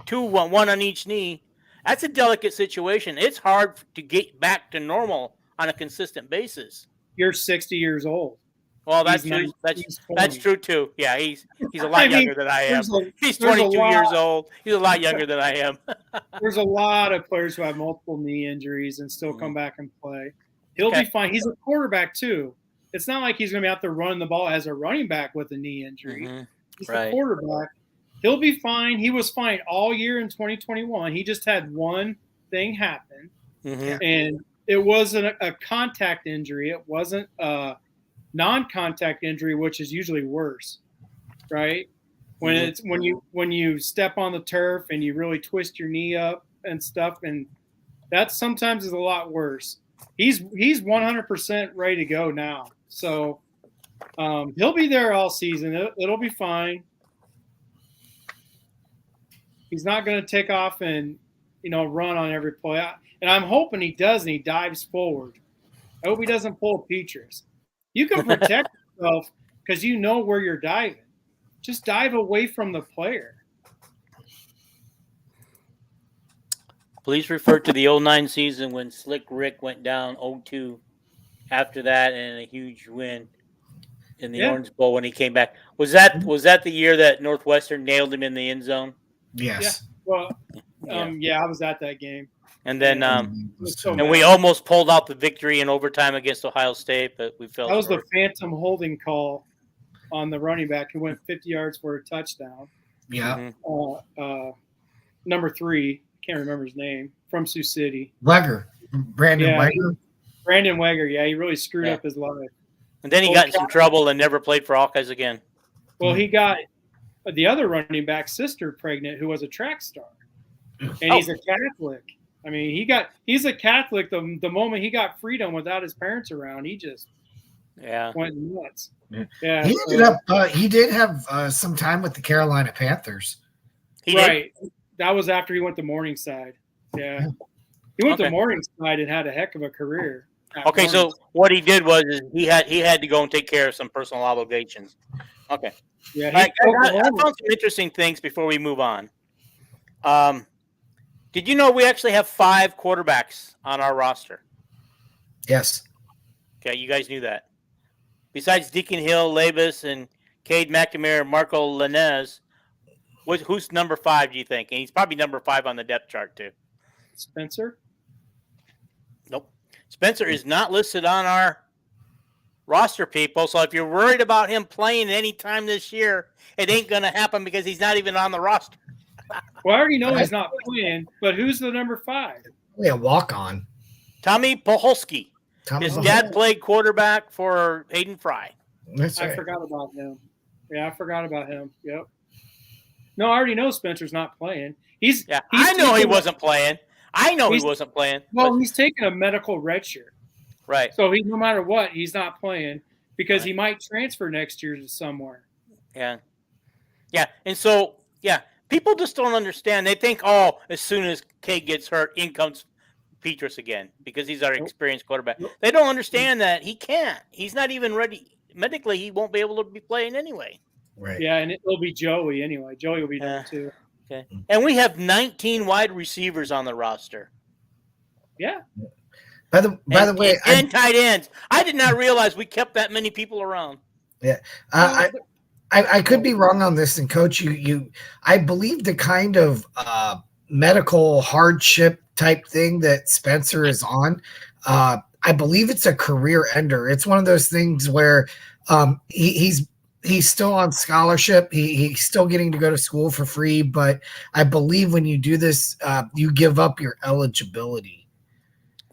one on each knee, that's a delicate situation. It's hard to get back to normal on a consistent basis. You're 60 years old. Well, that's true. That's true too. Yeah, he's a lot younger than I am. He's 22 years old. He's a lot younger than I am. There's a lot of players who have multiple knee injuries and still come back and play. He'll be fine. He's a quarterback too. It's not like he's going to be out there running the ball as a running back with a knee injury. He's a quarterback. He'll be fine. He was fine all year in 2021. He just had one thing happen, and it wasn't a contact injury. It wasn't a non-contact injury, which is usually worse, right? When when you step on the turf and you really twist your knee up and stuff, and that sometimes is a lot worse. He's 100% ready to go now, so he'll be there all season. It'll be fine. He's not going to take off and run on every play, and I'm hoping he does and he dives forward. I hope he doesn't pull a Petrus. You can protect yourself because you know where you're diving. Just dive away from the player. Please refer to the 09 season when Slick Rick went down 0-2 after that and a huge win in the Orange Bowl when he came back. Was that the year that Northwestern nailed him in the end zone? Yes. Yeah. Well, I was at that game. And then and we almost pulled out the victory in overtime against Ohio State, but we fell. That was the phantom holding call on the running back who went 50 yards for a touchdown. Yeah. Number 3, can't remember his name, from Sioux City. Brandon Weger. Brandon Weger, he really screwed up his life. And then he got in some trouble and never played for Hawkeyes again. Well, he got the other running back's sister pregnant who was a track star. And he's a Catholic. I mean, he's a Catholic. The moment he got freedom without his parents around, he just went nuts. Yeah, he did have some time with the Carolina Panthers. He did? That was after he went to Morningside. Yeah. He went to Morningside and had a heck of a career. Okay, so what he did was he had to go and take care of some personal obligations. Okay. Yeah. I found some interesting things before we move on. Did you know we actually have 5 quarterbacks on our roster? Yes. Okay, you guys knew that. Besides Deacon Hill, Labus, and Cade McNamara, Marco Lenez, who's number 5, do you think? And he's probably number 5 on the depth chart, too. Spencer? Nope. Spencer is not listed on our roster, people. So if you're worried about him playing any time this year, it ain't going to happen because he's not even on the roster. Well, I already know he's not playing, but who's the number 5? Yeah, walk-on. Tommy Poholski. His dad played quarterback for Hayden Fry. That's right. I forgot about him. Yeah, I forgot about him. Yep. No, I already know Spencer's not playing. I know he wasn't playing. He wasn't playing. Well, he's taking a medical red shirt. Right. So no matter what, he's not playing because he might transfer next year to somewhere. Yeah. Yeah. And so, people just don't understand. They think, as soon as Cade gets hurt, in comes Petrus again because he's our experienced quarterback. They don't understand that he can't. He's not even ready. Medically, he won't be able to be playing anyway. Right. Yeah, and it'll be Joey anyway. Joey will be done too. Okay. And we have 19 wide receivers on the roster. Yeah. By the way, and 10 tight ends. I did not realize we kept that many people around. Yeah. I could be wrong on this, and Coach, I believe the kind of medical hardship type thing that Spencer is on, I believe it's a career ender. It's one of those things where he's still on scholarship. He's still getting to go to school for free, but I believe when you do this, you give up your eligibility.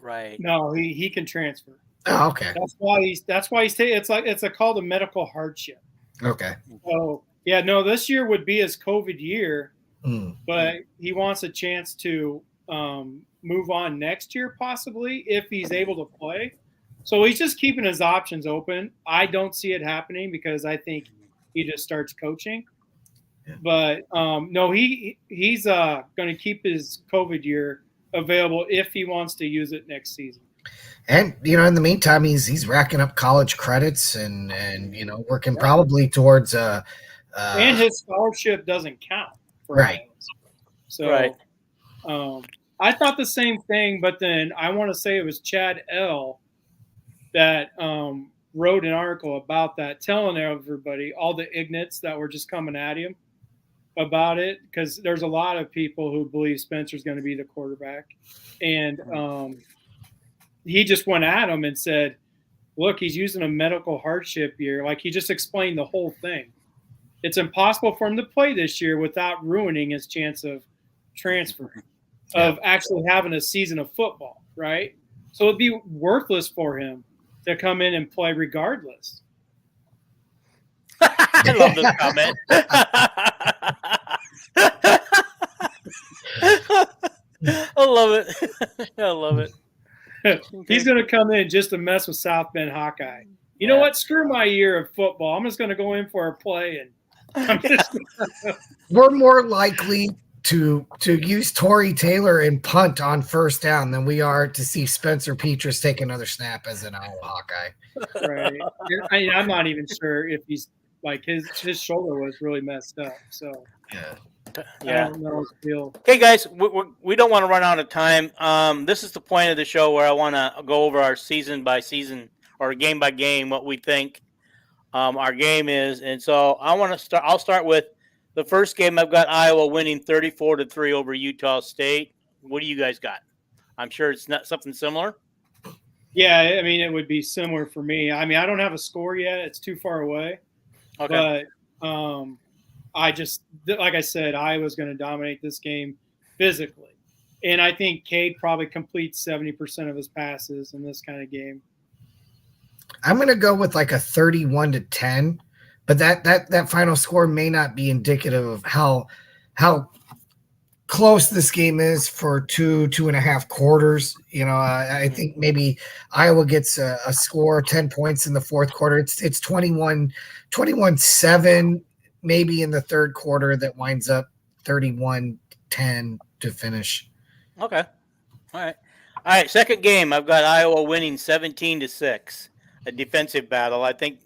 Right. No, he can transfer. Oh, okay. That's why he's taking. It's called a medical hardship. Okay. So yeah, no, this year would be his COVID year, but he wants a chance to move on next year possibly if he's able to play. So he's just keeping his options open. I don't see it happening because I think he just starts coaching. Yeah. But no, he's going to keep his COVID year available if he wants to use it next season. And in the meantime, he's racking up college credits and working probably towards and his scholarship doesn't count for right. Iowa. So I thought the same thing, but then I want to say it was Chad L. that wrote an article about that, telling everybody, all the ignorants that were just coming at him about it, because there's a lot of people who believe Spencer's going to be the quarterback. And he just went at him and said, look, he's using a medical hardship year. Like, he just explained the whole thing. It's impossible for him to play this year without ruining his chance of transferring, of actually having a season of football, right? So it'd be worthless for him to come in and play regardless. I love this comment. I love it. I love it. He's going to come in just to mess with South Bend Hawkeye. You know what? Screw my year of football. I'm just going to go in for a play, and I'm just we're more likely to use Torrey Taylor and punt on first down than we are to see Spencer Petrus take another snap as an Iowa Hawkeye. Right. I'm not even sure if he's like his shoulder was really messed up. So I don't know his deal. Okay, guys, we don't want to run out of time. This is the point of the show where I want to go over our season by season or game by game what we think our game is, and so I'll start with the first game. I've got Iowa winning 34-3 over Utah State. What do you guys got? I'm sure it's not something similar. Yeah, I mean, it would be similar for me. I mean, I don't have a score yet; it's too far away. Okay. But I just, like I said, Iowa's going to dominate this game physically, and I think Cade probably completes 70% of his passes in this kind of game. I'm going to go with like a 31-10. But that final score may not be indicative of how close this game is for two and a half quarters. I think maybe Iowa gets a score, 10 points in the fourth quarter. It's 21-7 maybe in the third quarter that winds up 31-10 to finish. Okay. All right. Second game, I've got Iowa winning 17-6, a defensive battle. I think,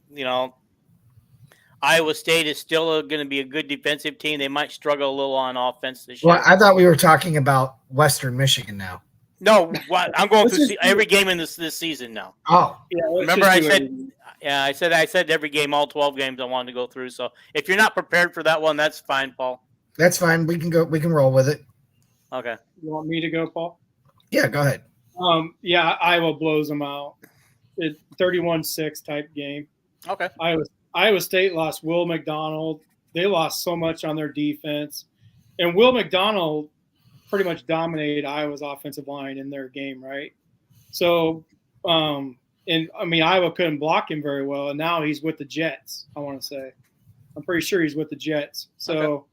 Iowa State is still going to be a good defensive team. They might struggle a little on offense this year. Well, I thought we were talking about Western Michigan now. No, I'm going through every game in this season now. Oh, yeah. Remember, I said every game, all 12 games I wanted to go through. So if you're not prepared for that one, that's fine, Paul. That's fine. We can go. We can roll with it. Okay. You want me to go, Paul? Yeah, go ahead. Yeah, Iowa blows them out. It's 31-6 type game. Okay. Iowa State lost Will McDonald. They lost so much on their defense. And Will McDonald pretty much dominated Iowa's offensive line in their game, right? So, Iowa couldn't block him very well, and now he's with the Jets, I want to say. I'm pretty sure he's with the Jets. So,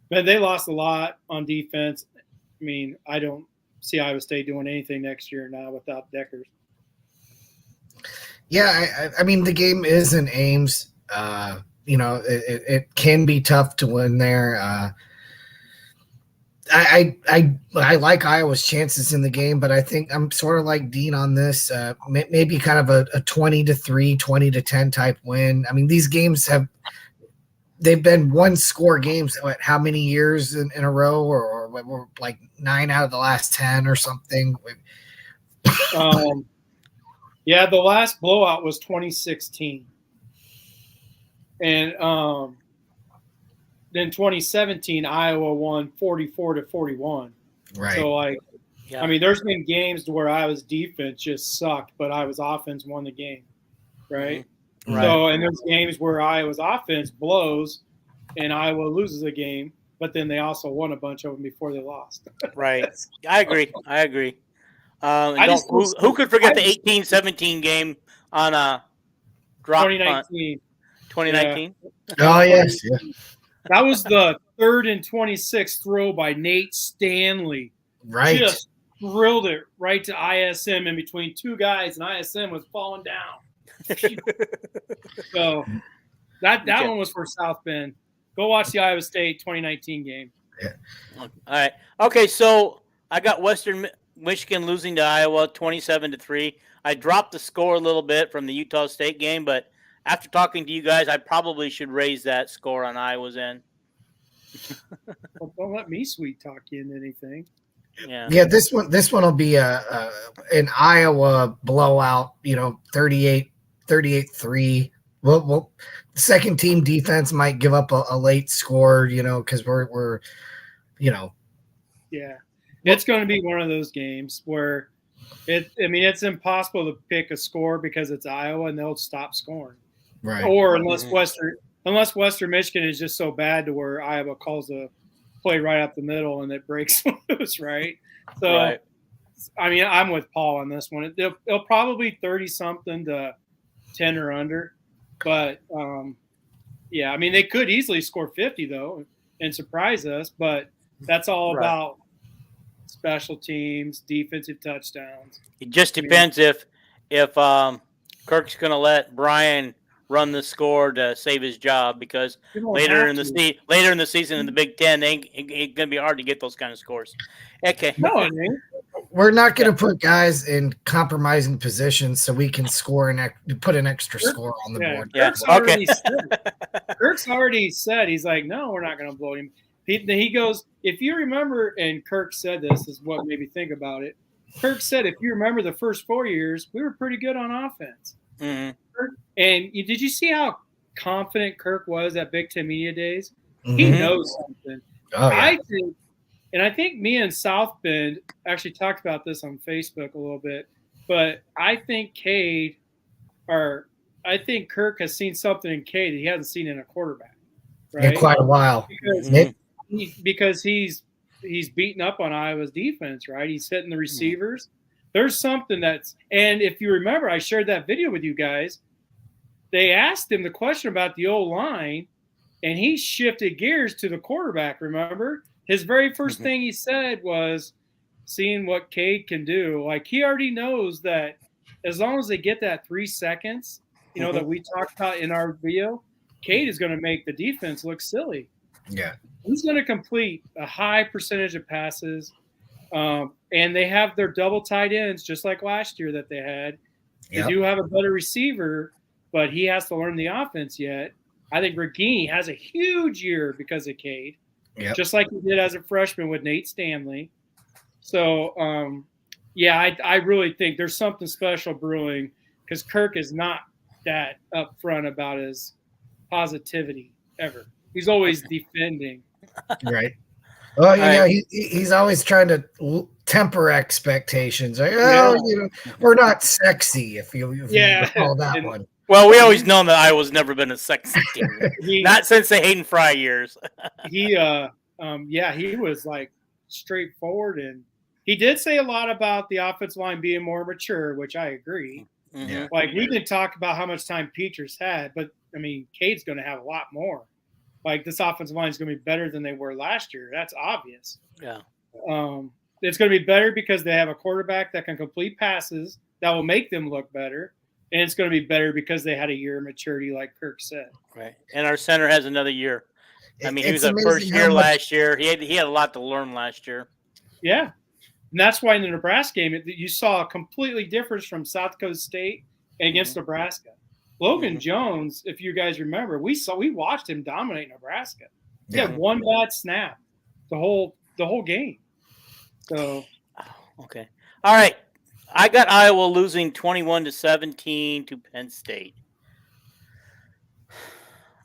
but they lost a lot on defense. I mean, I don't see Iowa State doing anything next year now without Deckers. Yeah, I mean, the game is in Ames. It can be tough to win there. I like Iowa's chances in the game, but I think I'm sort of like Dean on this. Maybe kind of a 20-3, 20-10 type win. I mean, these games they've been one score games. How many years in a row, or like 9 out of the last 10 or something? Yeah, the last blowout was 2016, and then 2017 Iowa won 44-41. Right. So I mean, there's been games where Iowa's defense just sucked, but Iowa's offense won the game, right? Mm-hmm. Right. So, and there's games where Iowa's offense blows and Iowa loses a game, but then they also won a bunch of them before they lost. Right. I agree. Who could forget the 18-17 game on a drop 2019. punt? 2019? Yeah. Oh, yes. Yeah. That was the 3rd and 26 throw by Nate Stanley. Right. Just drilled it right to ISM in between two guys, and ISM was falling down. So that one was for South Bend. Go watch the Iowa State 2019 game. Yeah. All right. Okay, so I got Western Michigan losing to Iowa 27-3. I dropped the score a little bit from the Utah State game, but after talking to you guys, I probably should raise that score on Iowa's end. Well, don't let me sweet talk you into anything. Yeah. This one will be an Iowa blowout. 38-3. Well, the second team defense might give up a late score. Because we're. Yeah, it's going to be one of those games where it's impossible to pick a score because it's Iowa and they'll stop scoring. Right. Or unless Western Michigan is just so bad to where Iowa calls a play right up the middle and it breaks loose, right? So, right. I mean, I'm with Paul on this one. It'll probably 30-something to 10 or under. But, yeah, I mean, they could easily score 50, though, and surprise us. But that's all about special teams, defensive touchdowns. It just depends if Kirk's going to let Brian run the score to save his job, because later in the season in the Big Ten, it's going to be hard to get those kind of scores. Okay. No, we're not going to put guys in compromising positions so we can score and put an extra score on the board. Yeah. Kirk's already said, he's like, no, we're not going to blow him. He goes, if you remember, and Kirk said this is what made me think about it. Kirk said, if you remember the first 4 years, we were pretty good on offense. Mm-hmm. And did you see how confident Kirk was at Big Ten Media Days? Mm-hmm. He knows something. Oh, yeah. I think me and South Bend actually talked about this on Facebook a little bit, but I think Kirk has seen something in Cade that he hasn't seen in a quarterback, right? In quite a while. Because he's beating up on Iowa's defense, right? He's hitting the receivers. There's something and if you remember, I shared that video with you guys. They asked him the question about the O-line, and he shifted gears to the quarterback, remember? His very first thing he said was seeing what Cade can do. Like, he already knows that as long as they get that 3 seconds, that we talked about in our video, Cade is going to make the defense look silly. Yeah. He's going to complete a high percentage of passes. And they have their double tight ends, just like last year that they had. They do have a better receiver, but he has to learn the offense yet. I think Regini has a huge year because of Cade, just like he did as a freshman with Nate Stanley. So, I really think there's something special brewing, because Kirk is not that upfront about his positivity ever. He's always defending. Right. Well, he's always trying to temper expectations. Like, we're not sexy, if you recall that one. Well, we always know that Iowa's never been a sexy team. Not since the Hayden Fry years. He was like straightforward, and he did say a lot about the offensive line being more mature, which I agree. Mm-hmm. Like, we can talk about how much time Peters had, but I mean, Cade's going to have a lot more. Like, this offensive line is going to be better than they were last year. That's obvious. Yeah. It's going to be better because they have a quarterback that can complete passes that will make them look better. And it's going to be better because they had a year of maturity, like Kirk said. Right. And our center has another year. I mean, he was It's a first amazing how year much- last year. He had a lot to learn last year. Yeah. And that's why in the Nebraska game, you saw a completely difference from South Dakota State against Nebraska. Logan Jones, if you guys remember, we watched him dominate Nebraska. He had one bad snap the whole game. So okay. All right. I got Iowa losing 21-17 to Penn State.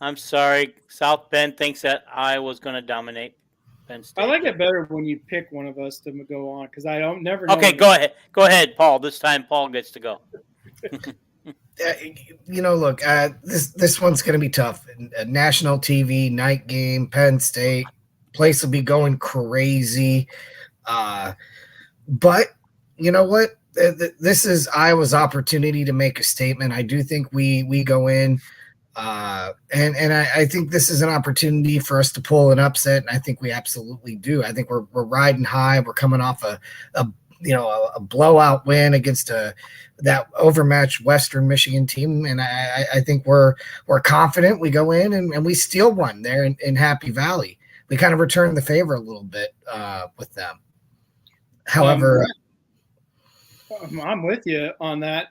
I'm sorry. South Bend thinks that Iowa's going to dominate Penn State. I like it better when you pick one of us to go on because I don't never know. Okay, go ahead. Go ahead, Paul. This time Paul gets to go. Look, this one's going to be tough. National TV, night game, Penn State. Place will be going crazy. But you know what? This is Iowa's opportunity to make a statement. I do think we go in. And I think this is an opportunity for us to pull an upset, and I think we absolutely do. I think we're riding high. We're coming off a blowout win against that overmatched Western Michigan team, and I think we're confident. We go in and we steal one there in Happy Valley. We kind of return the favor a little bit with them. However, I'm with you on that.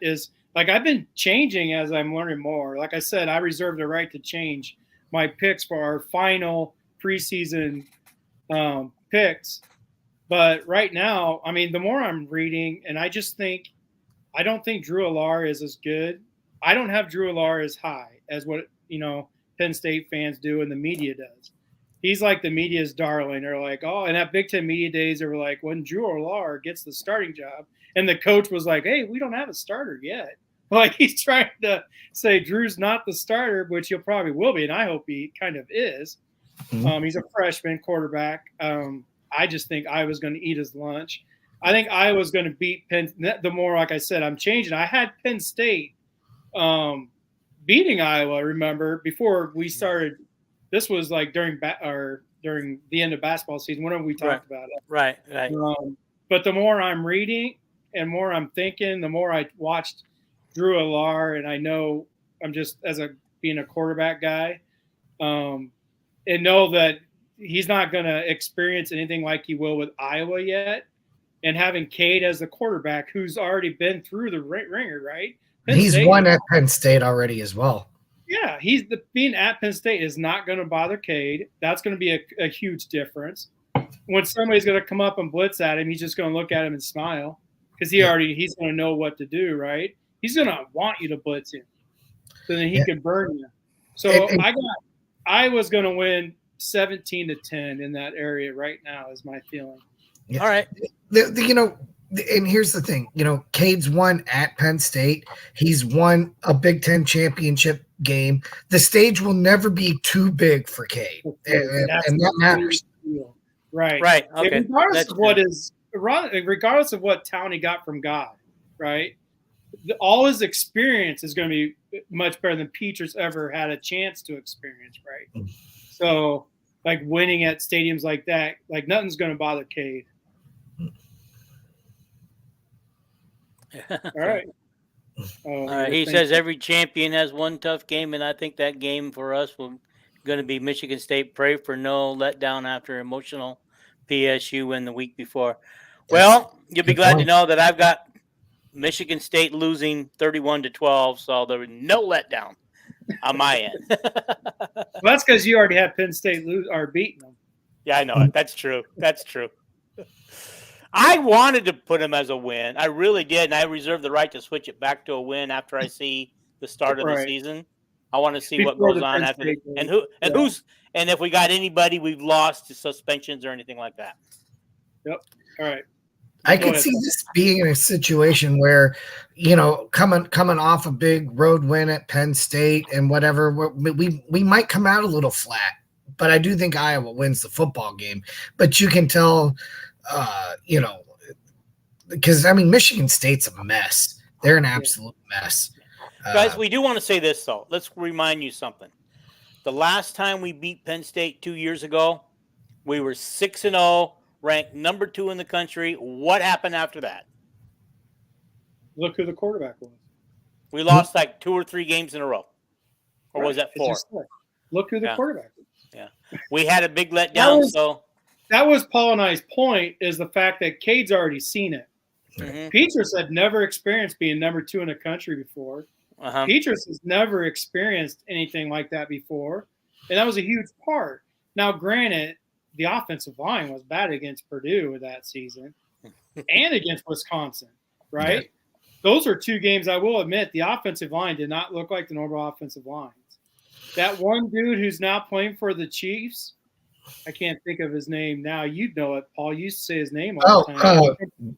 Like I've been changing as I'm learning more. Like I said, I reserve the right to change my picks for our final preseason picks. But right now, I mean, the more I'm reading, and I don't think Drew Alar is as good. I don't have Drew Alar as high as what, Penn State fans do and the media does. He's like the media's darling. They're like, oh, and at Big Ten Media Days, they were like, when Drew Alar gets the starting job, and the coach was like, hey, we don't have a starter yet. Like he's trying to say Drew's not the starter, which he'll probably will be, and I hope he kind of is. He's a freshman quarterback. I just think Iowa's going to eat his lunch. I think Iowa's going to beat Penn. The more, like I said, I'm changing. I had Penn State beating Iowa. Remember before we started? This was like during the end of basketball season. Whenever we talked about it, right. But the more I'm reading and more I'm thinking, the more I watched Drew Alar, and I know I'm just being a quarterback guy, and know that he's not going to experience anything like he will with Iowa yet. And having Cade as the quarterback, who's already been through the ringer, right? He's won at Penn State already as well. Yeah, being at Penn State is not going to bother Cade. That's going to be a huge difference. When somebody's going to come up and blitz at him, he's just going to look at him and smile because he's going to know what to do, right? He's going to want you to blitz him so then he can burn you. So I was going to win 17-10 in that area right now is my feeling. Yeah. All right. And here's the thing, Cade's won at Penn State. He's won a Big Ten championship game. The stage will never be too big for Cade, and that matters. Right. Okay. Regardless of what talent he got from God, right? All his experience is going to be much better than Peter's ever had a chance to experience, right? So, like winning at stadiums like that, like nothing's going to bother Cade. All right. All right. He says every champion has one tough game, and I think that game for us will going to be Michigan State. Pray for no letdown after emotional PSU win the week before. Well, you'll be glad to know that I've got Michigan State losing 31-12, so there was no letdown on my end. Well, that's because you already have Penn State beating them. Yeah, I know it. That's true. I wanted to put him as a win. I really did, and I reserve the right to switch it back to a win after I see the start of the season. I want to see what goes on after and if we got anybody we've lost to suspensions or anything like that. Yep. All right. I could see this being in a situation where, coming off a big road win at Penn State and whatever, we might come out a little flat. But I do think Iowa wins the football game. But you can tell, because, Michigan State's a mess. They're an absolute mess. Guys, we do want to say this, though. Let's remind you something. The last time we beat Penn State 2 years ago, we were 6-0, ranked number 2 in the country. What happened after that? Look who the quarterback was. We lost like 2 or 3 games in a row. Or was that 4? Look who the quarterback was. Yeah. we had a big letdown. That was Paul and I's point, is the fact that Cade's already seen it. Mhm. Petrus had never experienced being number 2 in the country before. Petrus has never experienced anything like that before, and that was a huge part. Now, granted, the offensive line was bad against Purdue that season and against Wisconsin, right? Yeah. Those are 2 games, I will admit, the offensive line did not look like the normal offensive lines. That one dude who's now playing for the Chiefs, I can't think of his name now. You'd know it, Paul. You used to say his name all the time.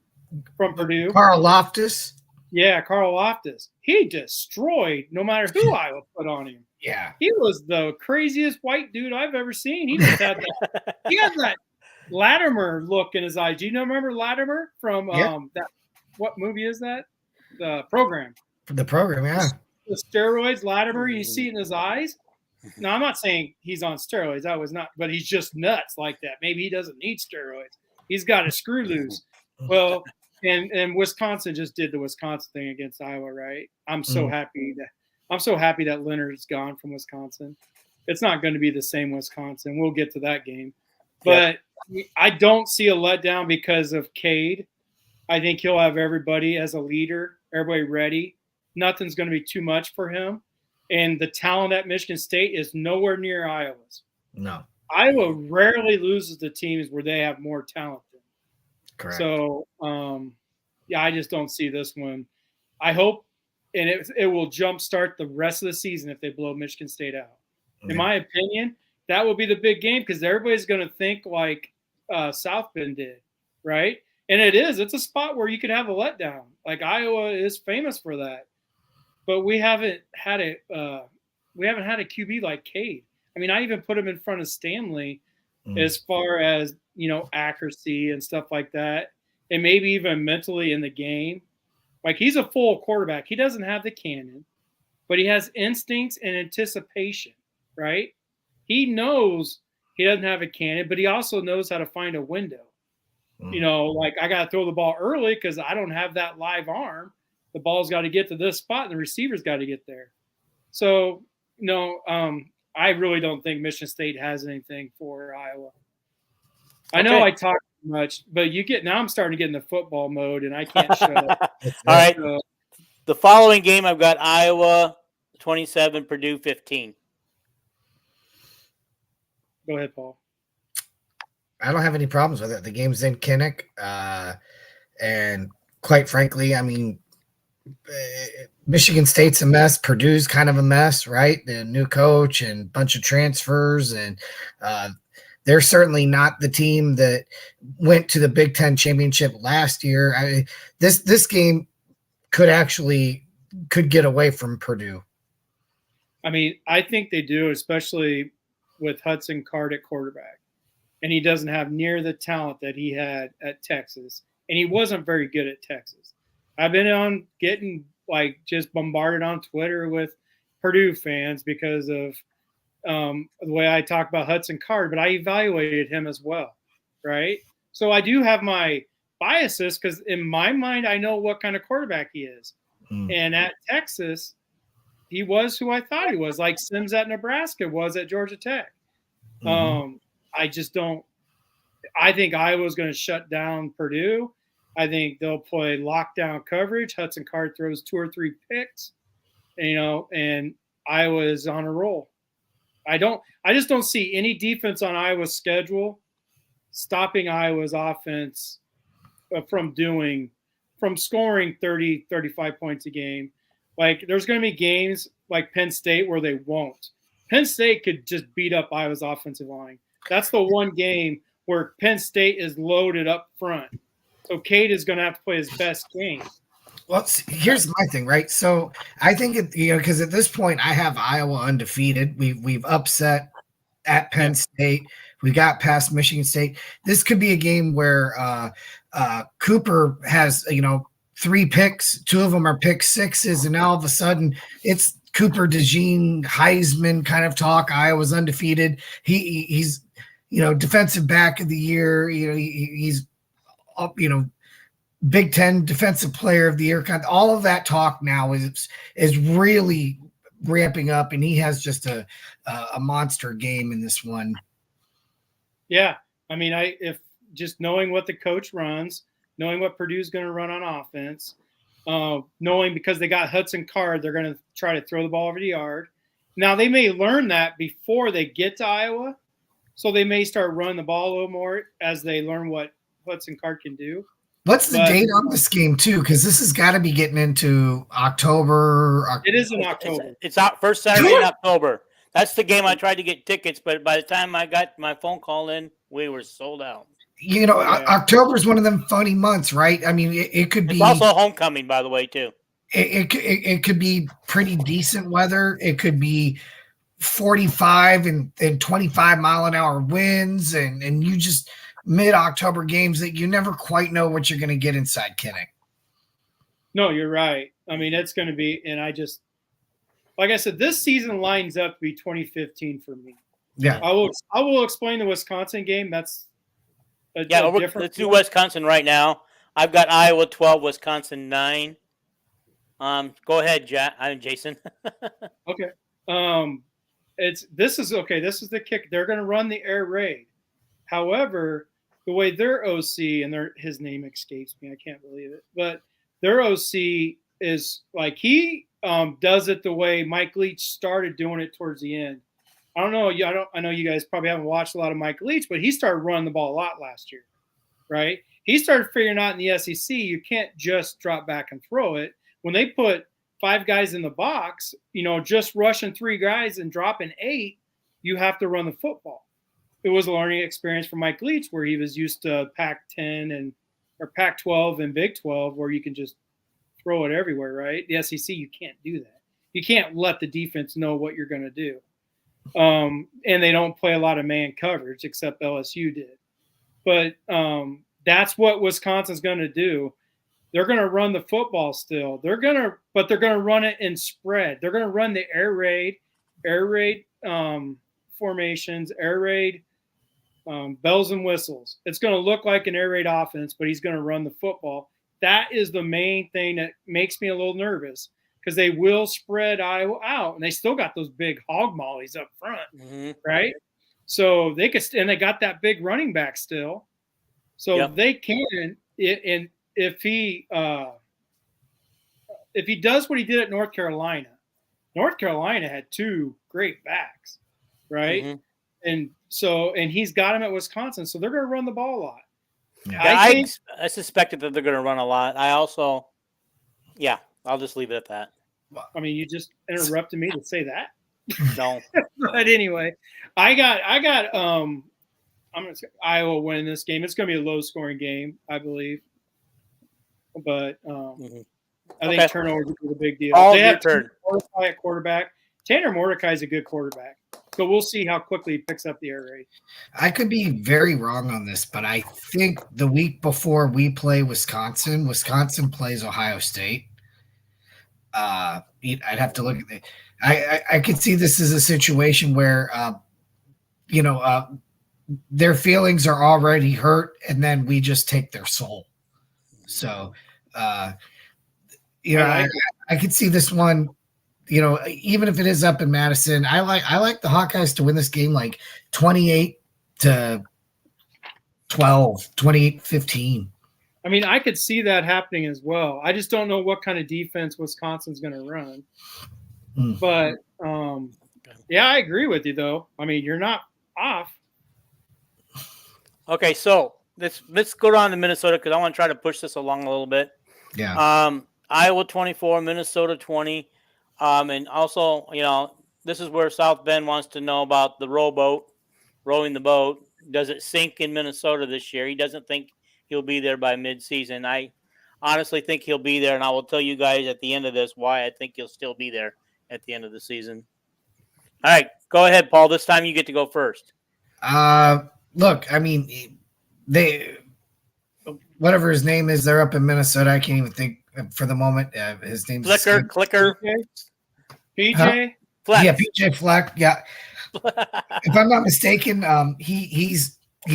From Purdue. Carl Loftus. Yeah, Carl Loftus. He destroyed no matter who Iowa put on him. Yeah. He was the craziest white dude I've ever seen. He just had that, he had that Latimer look in his eyes. Do you remember Latimer from that? What movie is that? The Program. The Program, yeah. The steroids, Latimer, you see it in his eyes. No, I'm not saying he's on steroids. I was not, but he's just nuts like that. Maybe he doesn't need steroids. He's got a screw loose. Well, and Wisconsin just did the Wisconsin thing against Iowa, right? I'm so happy that Leonard's gone from Wisconsin. It's not going to be the same Wisconsin. We'll get to that game. But I don't see a letdown because of Cade. I think he'll have everybody as a leader, everybody ready. Nothing's going to be too much for him. And the talent at Michigan State is nowhere near Iowa's. No. Iowa rarely loses to teams where they have more talent than. Correct. So, I just don't see this one. I hope, and it will jumpstart the rest of the season if they blow Michigan State out. In my opinion, that will be the big game because everybody's going to think like South Bend did, right? And it is. It's a spot where you could have a letdown. Like Iowa is famous for that. But we haven't had a QB like Cade. I mean, I even put him in front of Stanley as far as, accuracy and stuff like that, and maybe even mentally in the game. Like, he's a full quarterback. He doesn't have the cannon, but he has instincts and anticipation, right? He knows he doesn't have a cannon, but he also knows how to find a window. Like, I got to throw the ball early because I don't have that live arm. The ball's got to get to this spot, and the receiver's got to get there. So, I really don't think Michigan State has anything for Iowa. I know I talk too much, but now I'm starting to get into football mode, and I can't shut up. All right. The following game, I've got Iowa 27, Purdue 15. Go ahead, Paul. I don't have any problems with it. The game's in Kinnick, and quite frankly, I mean, Michigan State's a mess. Purdue's kind of a mess, right? The new coach and a bunch of transfers, and they're certainly not the team that went to the Big Ten championship last year. This game could get away from Purdue. I mean, I think they do, especially with Hudson Card at quarterback. And he doesn't have near the talent that he had at Texas. And he wasn't very good at Texas. I've been getting just bombarded on Twitter with Purdue fans because of the way I talk about Hudson Card, but I evaluated him as well, right? So I do have my biases because in my mind, I know what kind of quarterback he is. And at Texas, he was who I thought he was, like Sims at Nebraska was at Georgia Tech. I just don't – I think Iowa's going to shut down Purdue. I think they'll play lockdown coverage. Hudson Card throws 2 or 3 picks, and Iowa is on a roll. I just don't see any defense on Iowa's schedule stopping Iowa's offense from scoring 30, 35 points a game. Like, there's going to be games like Penn State where they won't. Penn State could just beat up Iowa's offensive line. That's the one game where Penn State is loaded up front. So Cade is going to have to play his best game. Well, here's my thing, right? So I think because at this point I have Iowa undefeated. We've upset at Penn State. We got past Michigan State. This could be a game where Cooper has 3 picks. 2 of them are pick sixes, and now all of a sudden it's Cooper DeJean Heisman kind of talk. Iowa's undefeated. He's defensive back of the year. He's up. Big Ten Defensive Player of the Year. Kind of, all of that talk now is really ramping up, and he has just a monster game in this one. Yeah. I mean, if just knowing what the coach runs, knowing what Purdue's going to run on offense, knowing because they got Hudson Card, they're going to try to throw the ball over the yard. Now, they may learn that before they get to Iowa, so they may start running the ball a little more as they learn what Hudson Card can do. What's the date on this game, too? Because this has got to be getting into October. It is in October. It's out first Saturday in October. That's the game I tried to get tickets, but by the time I got my phone call in, we were sold out. You know, October is one of them funny months, right? I mean, it could be. It's also homecoming, by the way, too. It could be pretty decent weather. It could be 45 and 25-mile-an-hour winds, and you just mid-October games that you never quite know what you're going to get inside Kinnick. No, you're right. I mean, it's going to be, and I just, like I said, this season lines up to be 2015 for me. Yeah, I will explain the Wisconsin game. That's let's do Wisconsin right now. I've got Iowa 12, Wisconsin 9. Go ahead, Jason. Okay. This is the kick. They're going to run the air raid. However, the way their OC, and his name escapes me, I can't believe it, but their OC is like he does it the way Mike Leach started doing it towards the end. I don't know. I know you guys probably haven't watched a lot of Mike Leach, but he started running the ball a lot last year, right? He started figuring out in the SEC you can't just drop back and throw it. When they put 5 guys in the box, just rushing 3 guys and dropping 8, you have to run the football. It was a learning experience for Mike Leach where he was used to Pac-10 or Pac-12 and Big 12 where you can just throw it everywhere, right? The SEC, you can't do that. You can't let the defense know what you're going to do. And they don't play a lot of man coverage except LSU did. But that's what Wisconsin's going to do. They're going to run the football still. They're going to run it in spread. They're going to run the air raid formations, air raid, bells and whistles. It's going to look like an air raid offense, but he's going to run the football. That is the main thing that makes me a little nervous because they will spread Iowa out, and they still got those big hog mollies up front, right? So they could, and they got that big running back still, so they can. And if he does what he did at North Carolina had 2 great backs, right? Mm-hmm. And he's got him at Wisconsin, so they're going to run the ball a lot. Yeah, I suspected that they're going to run a lot. I'll just leave it at that. I mean, you just interrupted me to say that. No. But anyway, I got I'm going to say Iowa winning this game. It's going to be a low-scoring game, I believe. But I think turnovers is a big deal. They have Mordecai at quarterback. Tanner Mordecai is a good quarterback. So we'll see how quickly he picks up the air raid. I could be very wrong on this, but I think the week before we play Wisconsin plays Ohio State. I'd have to look at it. I could see this as a situation where, their feelings are already hurt, and then we just take their soul. So, I could see this one. Even if it is up in Madison, I like the Hawkeyes to win this game like 28-12, 28-15. I mean, I could see that happening as well. I just don't know what kind of defense Wisconsin's going to run. But, I agree with you, though. I mean, you're not off. Okay, so let's go down to Minnesota because I want to try to push this along a little bit. Yeah. Iowa 24, Minnesota 20. And also, this is where South Bend wants to know about the rowing the boat. Does it sink in Minnesota this year? He doesn't think he'll be there by midseason. I honestly think he'll be there, and I will tell you guys at the end of this why I think he'll still be there at the end of the season. All right, go ahead, Paul. This time you get to go first. Look, I mean, whatever his name is, they're up in Minnesota. I can't even think for the moment. His name's Clicker. PJ? Huh? Fleck. Yeah, PJ Fleck. Yeah. If I'm not mistaken, he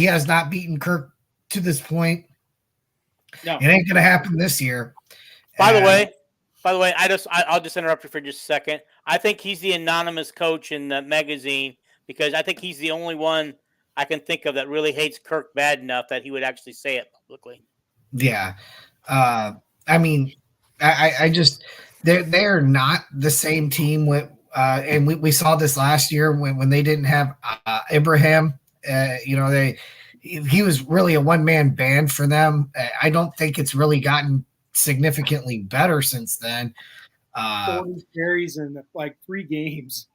has not beaten Kirk to this point. No. It ain't gonna happen this year. By the way, I'll just interrupt you for just a second. I think he's the anonymous coach in the magazine because I think he's the only one I can think of that really hates Kirk bad enough that he would actually say it publicly. Yeah. I mean, I just they're not the same team with and we saw this last year when they didn't have Abraham. He was really a one-man band for them. I don't think it's really gotten significantly better since then. 40 carries in like 3 games.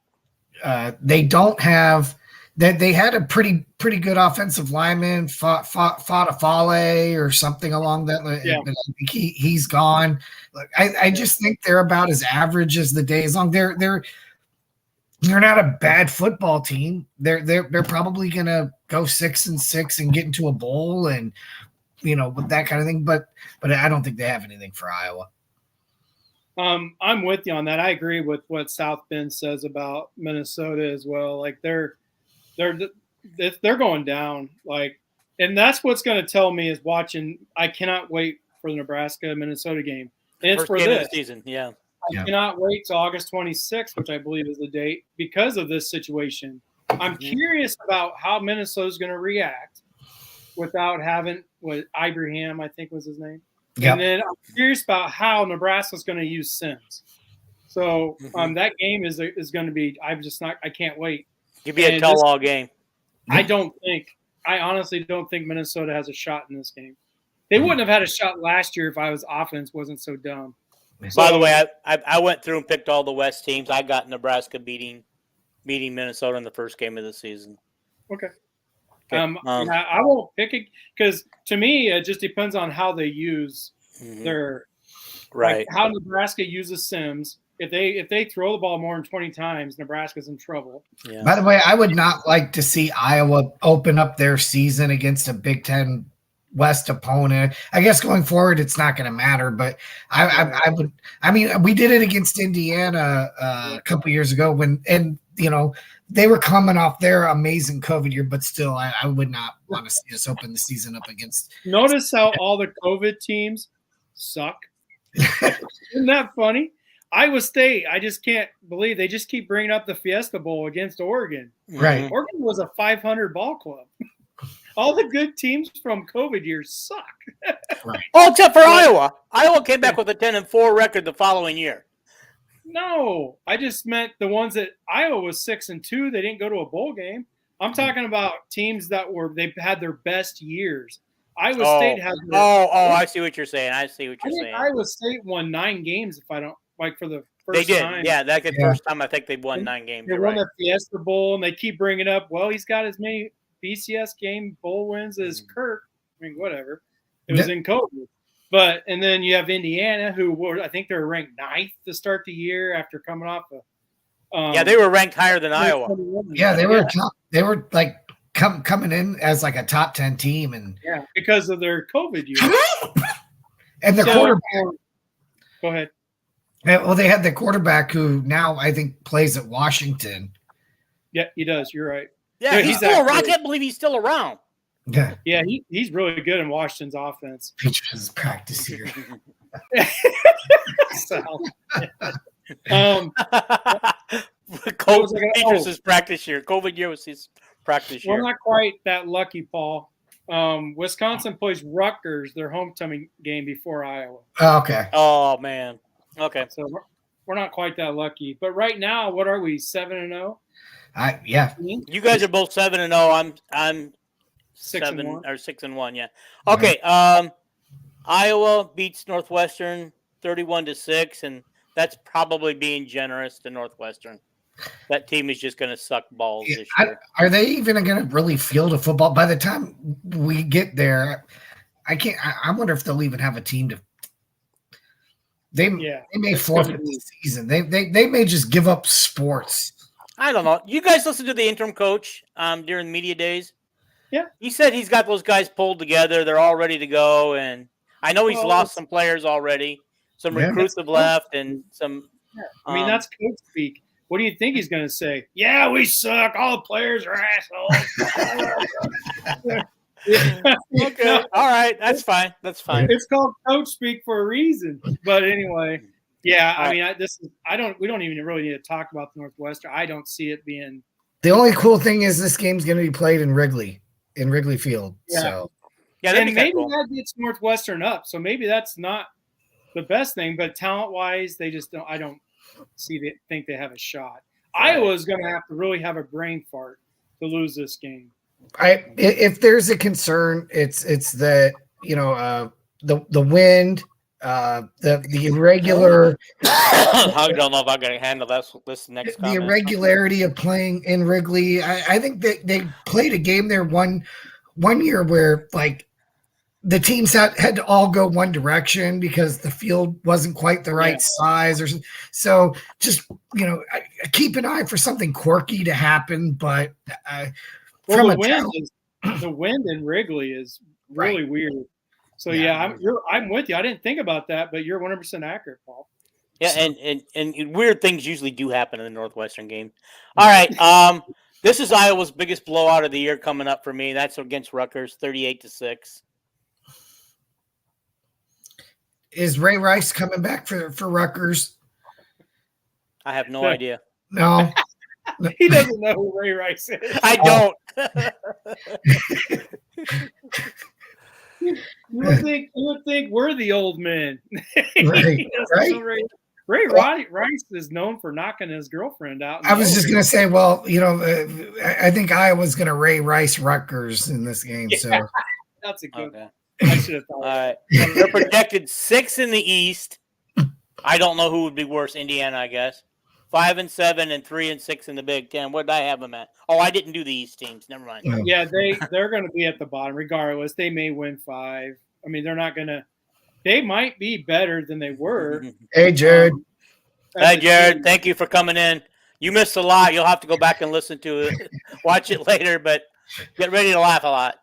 They don't have that. They had a pretty good offensive lineman, fought a Fale or something along that line. Yeah. But I think he's gone. Look, I just think they're about as average as the day is long. They're not a bad football team. They're probably gonna go 6-6 and get into a bowl and with that kind of thing. But I don't think they have anything for Iowa. I'm with you on that. I agree with what South Bend says about Minnesota as well. Like they're going down. Like, and that's what's going to tell me is watching. I cannot wait for the Nebraska Minnesota game. And it's First for game this of the season. Yeah. I cannot wait till August 26th, which I believe is the date, because of this situation. I'm curious about how Minnesota's going to react without having Ibrahim, I think was his name. Yep. And then I'm curious about how Nebraska's going to use Sims. So that game is going to be. I can't wait. It'll be a tell-all game. I honestly don't think Minnesota has a shot in this game. They wouldn't have had a shot last year if Iowa's offense wasn't so dumb. By the way, I went through and picked all the West teams. I got Nebraska beating Minnesota in the first game of the season. Okay. I won't pick it because to me it just depends on how they use their right. Like how Nebraska uses Sims. If they throw the ball more than 20 times, Nebraska's in trouble. Yeah. By the way, I would not like to see Iowa open up their season against a Big Ten West opponent. I guess going forward, it's not going to matter, but I would. I mean, we did it against Indiana a couple years ago they were coming off their amazing COVID year, but still, I would not want to see us open the season up against. Notice how all the COVID teams suck. Isn't that funny? Iowa State, I just can't believe they just keep bringing up the Fiesta Bowl against Oregon. Right. Oregon was a 500 ball club. All the good teams from COVID years suck. Right. Oh, except for Iowa. Iowa came back with a 10-4 record the following year. No, I just meant the ones that Iowa was 6-2. They didn't go to a bowl game. I'm talking about teams that they've had their best years. Iowa State has. I see what you're saying. I think Iowa State won 9 games. If I don't for the first time. Yeah, that's the first time I think they've won 9 games. They won the Fiesta Bowl, and they keep bringing up. Well, he's got as many BCS game bowl wins as Kirk. I mean, whatever. It was in COVID. But and then you have Indiana, who were, I think they're ranked 9th to start the year after coming off they were ranked higher than Iowa. Yeah, they were top. They were like coming in as like a top 10 team, and because of their COVID year. And the quarterback. Go ahead. Well, they had the quarterback who now I think plays at Washington. Yeah, he does. You're right. Yeah, he's still around. I can't believe he's still around. Yeah, he's really good in Washington's offense. Features practice here. Features practice year. COVID year was his practice year. We're not quite that lucky, Paul. Wisconsin plays Rutgers, their homecoming game before Iowa. Oh, okay. Oh man. Okay. So we're not quite that lucky. But right now, what are we? 7-0? Yeah. You guys are both 7-0. I'm 6-1 or 6-1. Yeah. Okay. Iowa beats Northwestern 31-6, and that's probably being generous to Northwestern. That team is just going to suck balls this year. Are they even going to really field a football by the time we get there? I wonder if they'll even have a team to. They may forfeit the season. They may just give up sports. I don't know. You guys listen to the interim coach during media days? Yeah. He said he's got those guys pulled together. They're all ready to go. And I know he's lost some players already. Some recruits have left and some. Yeah. I mean, that's coach speak. What do you think he's going to say? Yeah, we suck. All the players are assholes. Okay. All right. That's fine. That's fine. It's called coach speak for a reason. But anyway, yeah, I mean, we don't even really need to talk about the Northwestern. I don't see it being The only cool thing is this game's going to be played in Wrigley Field. Yeah. So Yeah, and maybe cool. that gets Northwestern up. So maybe that's not the best thing, but talent-wise, they just don't. I don't think they have a shot. Right. Iowa's going to have to really have a brain fart to lose this game. If there's a concern, it's that the wind, the irregular. I don't know if I'm going to handle this next comment. The irregularity of playing in Wrigley. I think that they played a game there one year where like the teams had to all go one direction because the field wasn't quite the right size, or so. Just keep an eye for something quirky to happen. But the wind in Wrigley is really weird. So I'm with you. I didn't think about that, but you're 100% accurate, Paul. Yeah, and weird things usually do happen in the Northwestern game. All right, this is Iowa's biggest blowout of the year coming up for me. That's against Rutgers, 38-6. Is Ray Rice coming back for Rutgers? I have no idea. No. He doesn't know who Ray Rice is. I don't. You would think we're the old men. Right. Ray Rice is known for knocking his girlfriend out. I was just going to say, well, I think Iowa's going to Ray Rice Rutgers in this game. So that's a good one. I should have thought. All right. They're projected 6 in the East. I don't know who would be worse. Indiana, I guess. 5-7 and 3-6 in the Big Ten. What did I have them at? Oh, I didn't do the East teams. Never mind. Yeah, they're going to be at the bottom regardless. They may win 5. I mean, they're not going to. They might be better than they were. Hey, Jared. Hey, Jared. Thank you for coming in. You missed a lot. You'll have to go back and listen to it. Watch it later, but get ready to laugh a lot.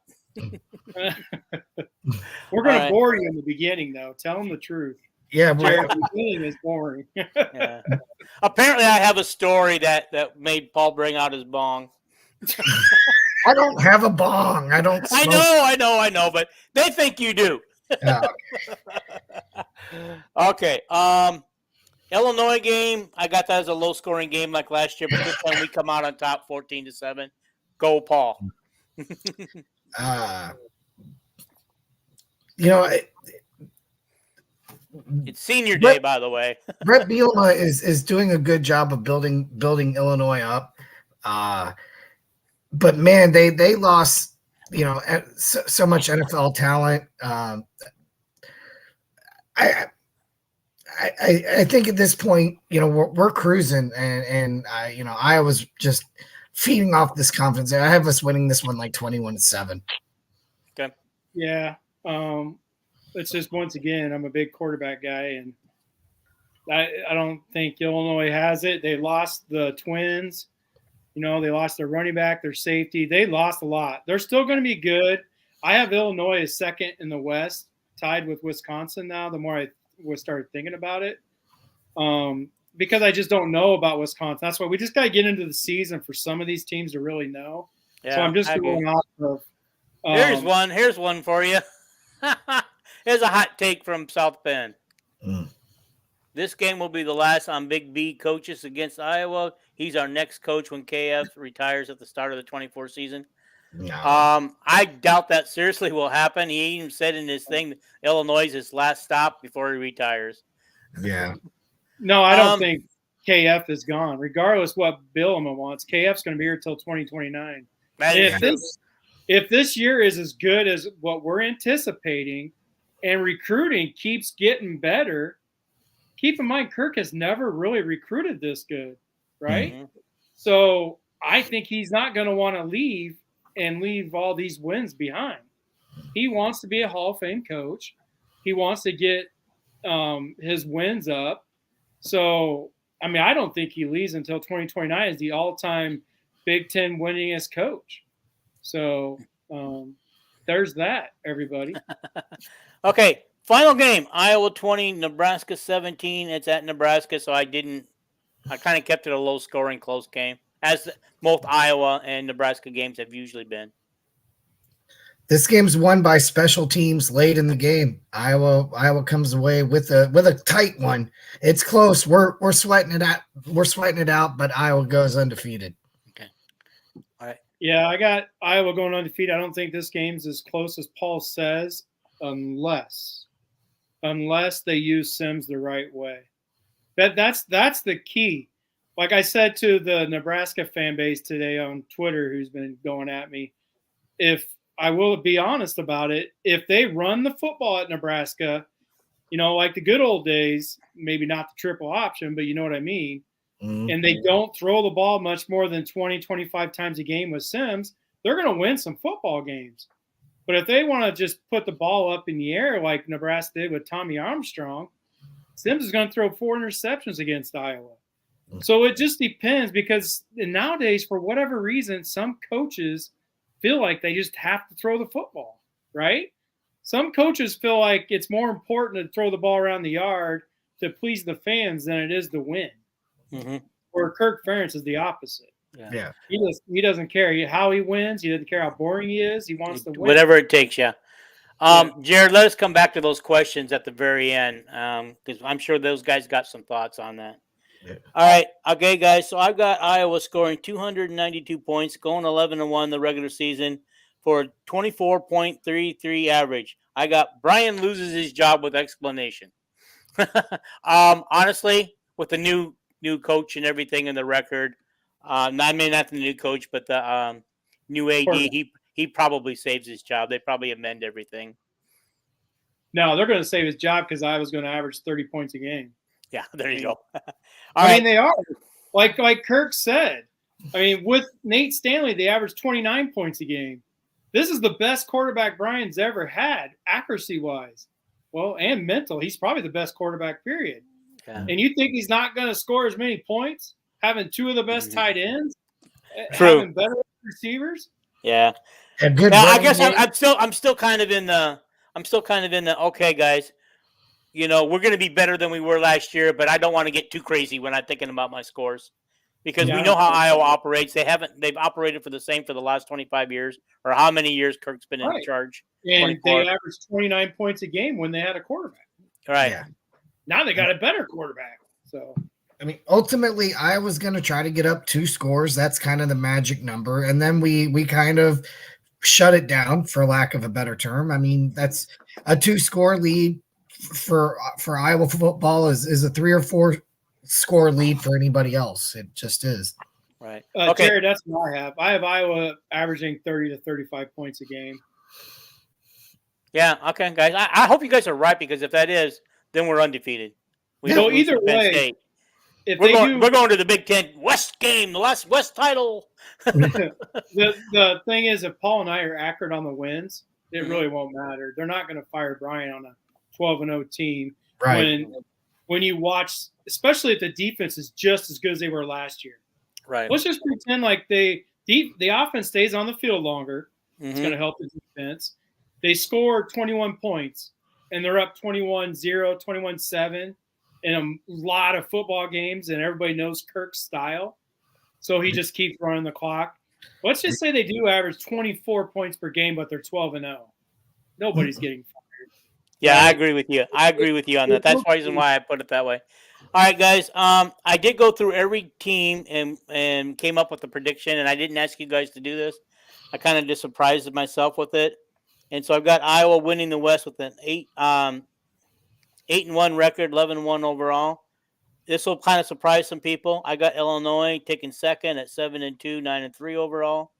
We're going to bore you in the beginning, though. Tell them the truth. Yeah, the beginning is boring. Yeah. Apparently, I have a story that made Paul bring out his bong. I don't have a bong. I don't. Smoke. I know, but they think you do. Yeah. Okay. Illinois game. I got that as a low-scoring game like last year, but this time we come out on top, 14-7. Go, Paul. It's senior day, by the way. Brett Bielema is doing a good job of building Illinois up. But man, they lost, so much NFL talent. I think at this point, we're cruising, and Iowa's just feeding off this confidence. I have us winning this one like 21-7. Okay. Yeah. It's just, once again, I'm a big quarterback guy, and I don't think Illinois has it. They lost the twins. They lost their running back, their safety. They lost a lot. They're still going to be good. I have Illinois as second in the West, tied with Wisconsin now, the more I started thinking about it. Because I just don't know about Wisconsin. That's why we just got to get into the season for some of these teams to really know. Yeah, so I'm just going off of Here's one for you. Here's a hot take from South Bend. This game will be the last on Big B coaches against Iowa. He's our next coach when KF retires at the start of the 24 season. No. I doubt that seriously will happen. He even said in his thing that Illinois is his last stop before he retires. Yeah. No, I don't think KF is gone. Regardless what Bielema wants, KF's going to be here until 2029. If this year is as good as what we're anticipating and recruiting keeps getting better, keep in mind Kirk has never really recruited this good, right? Mm-hmm. So I think he's not going to want to leave all these wins behind. He wants to be a Hall of Fame coach. He wants to get his wins up. So, I mean, I don't think he leaves until 2029 as the all-time Big Ten winningest coach. So there's that, everybody. Okay, final game, Iowa 20, Nebraska 17. It's at Nebraska, so I kind of kept it a low-scoring, close game, as both Iowa and Nebraska games have usually been. This game's won by special teams late in the game. Iowa comes away with a tight one. It's close. We're sweating it out. But Iowa goes undefeated. Okay. All right. Yeah, I got Iowa going undefeated. I don't think this game's as close as Paul says, unless they use Sims the right way. That's the key. Like I said to the Nebraska fan base today on Twitter, who's been going at me, if I will be honest about it, if they run the football at Nebraska, like the good old days, maybe not the triple option, but you know what I mean, and they don't throw the ball much more than 20, 25 times a game with Sims, they're going to win some football games. But if they want to just put the ball up in the air like Nebraska did with Tommy Armstrong, Sims is going to throw 4 interceptions against Iowa. So it just depends, because nowadays, for whatever reason, some coaches feel like they just have to throw the football, right? Some coaches feel like it's more important to throw the ball around the yard to please the fans than it is to win. Mm-hmm. Where Kirk Ferentz is the opposite. Yeah. He doesn't care how he wins. He doesn't care how boring he is. He wants to win. Whatever it takes, yeah. Jared, let us come back to those questions at the very end, because I'm sure those guys got some thoughts on that. Yeah. All right. Okay, guys. So I've got Iowa scoring 292 points, going 11-1 the regular season for 24.33 average. I got Brian loses his job with explanation. Honestly, with the new coach and everything in the record, not the new coach, but the new AD, he probably saves his job. They probably amend everything. No, they're going to save his job because Iowa's going to average 30 points a game. Yeah, there you go. I mean, they are. Like Kirk said. I mean, with Nate Stanley, they averaged 29 points a game. This is the best quarterback Brian's ever had, accuracy-wise. Well, and mental. He's probably the best quarterback, period. Yeah. And you think he's not going to score as many points, having 2 of the best tight ends, having better receivers? Yeah. I guess I'm still kind of in the okay, guys. We're going to be better than we were last year, but I don't want to get too crazy when I'm thinking about my scores, because we know how Iowa operates. They've operated for the last 25 years, or how many years Kirk's been in charge. And 24. They averaged 29 points a game when they had a quarterback. Right. Yeah. Now they got a better quarterback. So, I mean, ultimately, Iowa's going to try to get up 2 scores. That's kind of the magic number. And then we kind of shut it down, for lack of a better term. I mean, that's a 2-score lead for Iowa football is a 3 or 4 score lead for anybody else. It just is. Right. Okay. Jared, that's what I have. I have Iowa averaging 30 to 35 points a game. Yeah. Okay, guys. I hope you guys are right, because if that is, then we're undefeated. So either way, if we're going to the Big Ten West game, the last West title. the thing is, if Paul and I are accurate on the wins, it really won't matter. They're not going to fire Brian on a 12-0 team. Right. When you watch, especially if the defense is just as good as they were last year. Right. Let's just pretend like the offense stays on the field longer. Mm-hmm. It's going to help the defense. They score 21 points, and they're up 21-0, 21-7 in a lot of football games, and everybody knows Kirk's style. So he just keeps running the clock. Let's just say they do average 24 points per game, but they're 12-0. Nobody's getting fired. Yeah, I agree with you. On that. That's the reason why I put it that way. All right, guys. I did go through every team and came up with a prediction, and I didn't ask you guys to do this. I kind of just surprised myself with it. And so I've got Iowa winning the West with an 8-1 record, 11-1 overall. This will kind of surprise some people. I got Illinois taking second at 7-2, 9-3 overall.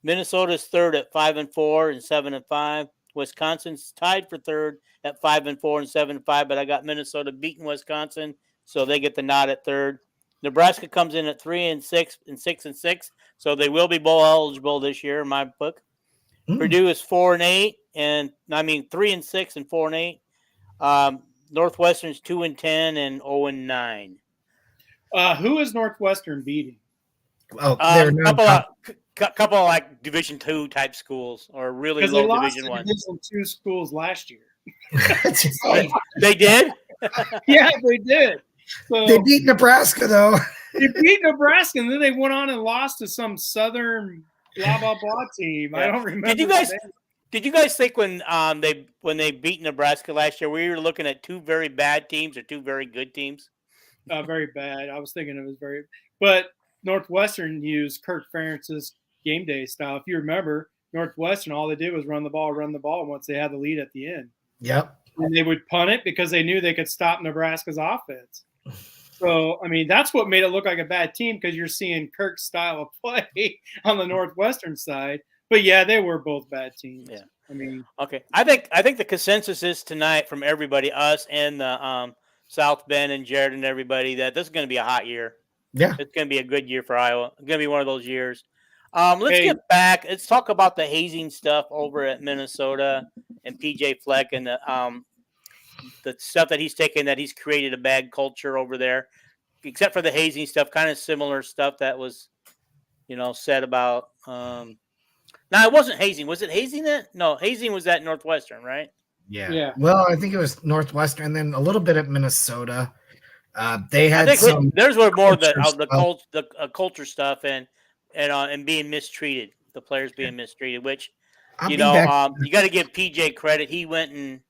Minnesota's third at 5-4 and 7-5. Wisconsin's tied for third at 5-4 and 7-5, but I got Minnesota beating Wisconsin, so they get the nod at third. Nebraska comes in at 3-6 and 6-6, so they will be bowl eligible this year in my book. Purdue is 4-8, and 3-6 and 4-8. Northwestern's 2-10 and 0-9. Who is Northwestern beating? Oh, they're couple of like Division II type schools, or really low Division I. Division II schools last year. They did? Yeah, they did. So, they beat Nebraska, though. They beat Nebraska, and then they went on and lost to some Southern blah blah blah team. Yeah. I don't remember. Did you guys think when they beat Nebraska last year, we were looking at 2 very bad teams or 2 very good teams? Very bad. I was thinking it was but Northwestern used Kirk Ferentz's game day style. If you remember, Northwestern, all they did was run the ball once they had the lead at the end. Yep. And they would punt it because they knew they could stop Nebraska's offense. So, I mean, that's what made it look like a bad team, because you're seeing Kirk's style of play on the Northwestern side. But, yeah, they were both bad teams. Yeah. I mean, okay. I think the consensus is tonight from everybody, us and the South Bend and Jared and everybody, that this is going to be a hot year. Yeah. It's going to be a good year for Iowa. It's going to be one of those years. Let's get back. Let's talk about the hazing stuff over at Minnesota and PJ Fleck and the stuff that he's taken, that he's created a bad culture over there, except for the hazing stuff, kind of similar stuff that was, said about. Now, it wasn't hazing. Was it hazing that? No, hazing was at Northwestern, right? Yeah. Well, I think it was Northwestern, and then a little bit at Minnesota. They had there's more the culture stuff and being mistreated, the players being mistreated, which you got to give PJ credit. He went and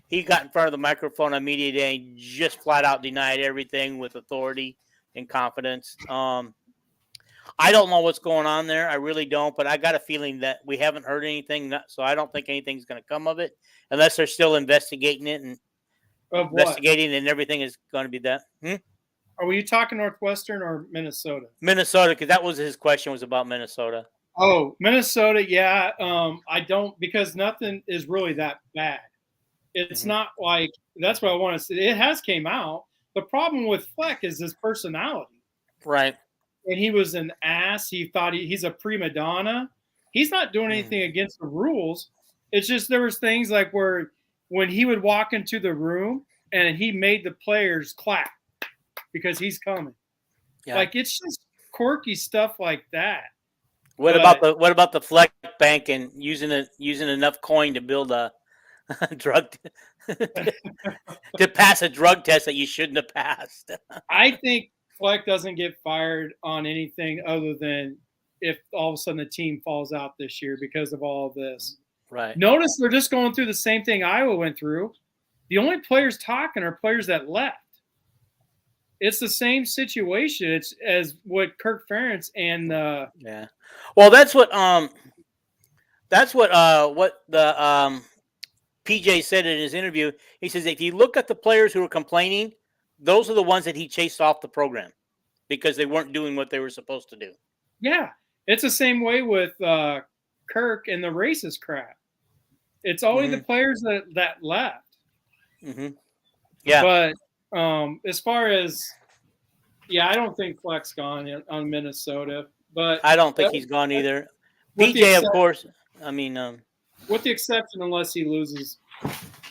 he got in front of the microphone on media day and just flat out denied everything with authority and confidence. I don't know what's going on there. I really don't, but I got a feeling that we haven't heard anything, so I don't think anything's going to come of it unless they're still investigating it and and everything is going to be that. Are you talking Northwestern or Minnesota? Minnesota, because that was his question, was about Minnesota. Oh, Minnesota, yeah. I don't, because nothing is really that bad. It's not like, that's what I want to say. It has came out. The problem with Fleck is his personality. Right. And he was an ass. He thought he's a prima donna. He's not doing anything against the rules. It's just there was things like where when he would walk into the room and he made the players clap because he's coming. Yeah. Like, it's just quirky stuff like that. What about the Fleck Bank and using enough coin to build a drug to pass a drug test that you shouldn't have passed? I think Fleck doesn't get fired on anything other than if all of a sudden the team falls out this year because of all of this. Right. Notice they're just going through the same thing Iowa went through. The only players talking are players that left. It's the same situation. It's as what Kirk Ferentz and yeah. Well, that's what the PJ said in his interview. He says if you look at the players who are complaining, those are the ones that he chased off the program because they weren't doing what they were supposed to do. Yeah. It's the same way with Kirk and the racist crap. It's only the players that left. Mm-hmm. Yeah. But as far as, I don't think Fleck's gone on Minnesota. But I don't think he's gone either. PJ, of course. I mean, with the exception, unless he loses.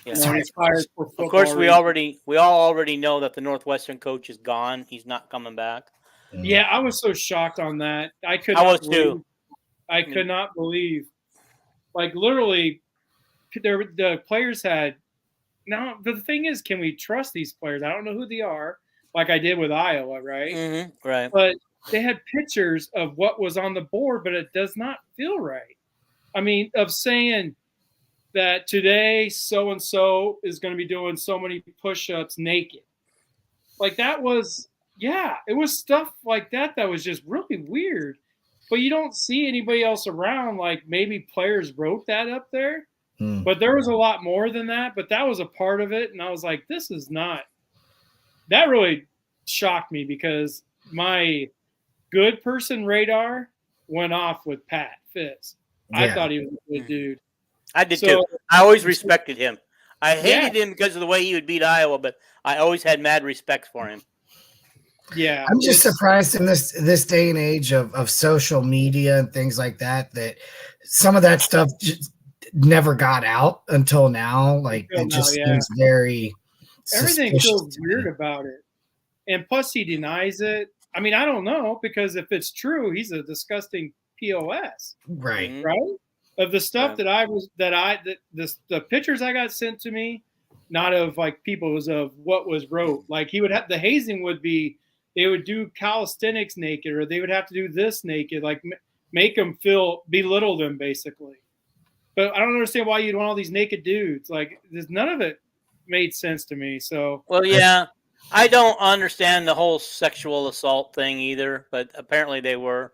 Yeah. Of course, we all already know that the Northwestern coach is gone. He's not coming back. Yeah, I was so shocked on that. I could not believe. Like, literally, the players had. Now, the thing is, can we trust these players? I don't know who they are, like I did with Iowa, right? Mm-hmm, right. But they had pictures of what was on the board, but it does not feel right. I mean, of saying that today so-and-so is going to be doing so many push-ups naked. Like, that was, it was stuff like that was just really weird. But you don't see anybody else around, like maybe players wrote that up there. But there was a lot more than that. But that was a part of it. And I was like, this is not – that really shocked me because my good person radar went off with Pat Fitz. Yeah. I thought he was a good dude. I did too. I always respected him. I hated him because of the way he would beat Iowa, but I always had mad respect for him. Yeah. I'm just surprised in this day and age of social media and things like that some of that stuff just never got out until now. Like, it just seems very everything feels weird about it. And plus he denies it. I mean, I don't know, because if it's true, he's a disgusting POS. Right. Right? Of the stuff the pictures I got sent to me, not of like people, it was of what was wrote. Like, he would have, the hazing would be, they would do calisthenics naked, or they would have to do this naked, like make them belittle them basically. But I don't understand why you'd want all these naked dudes. Like, none of it made sense to me. So, well, yeah, I don't understand the whole sexual assault thing either, but apparently they were.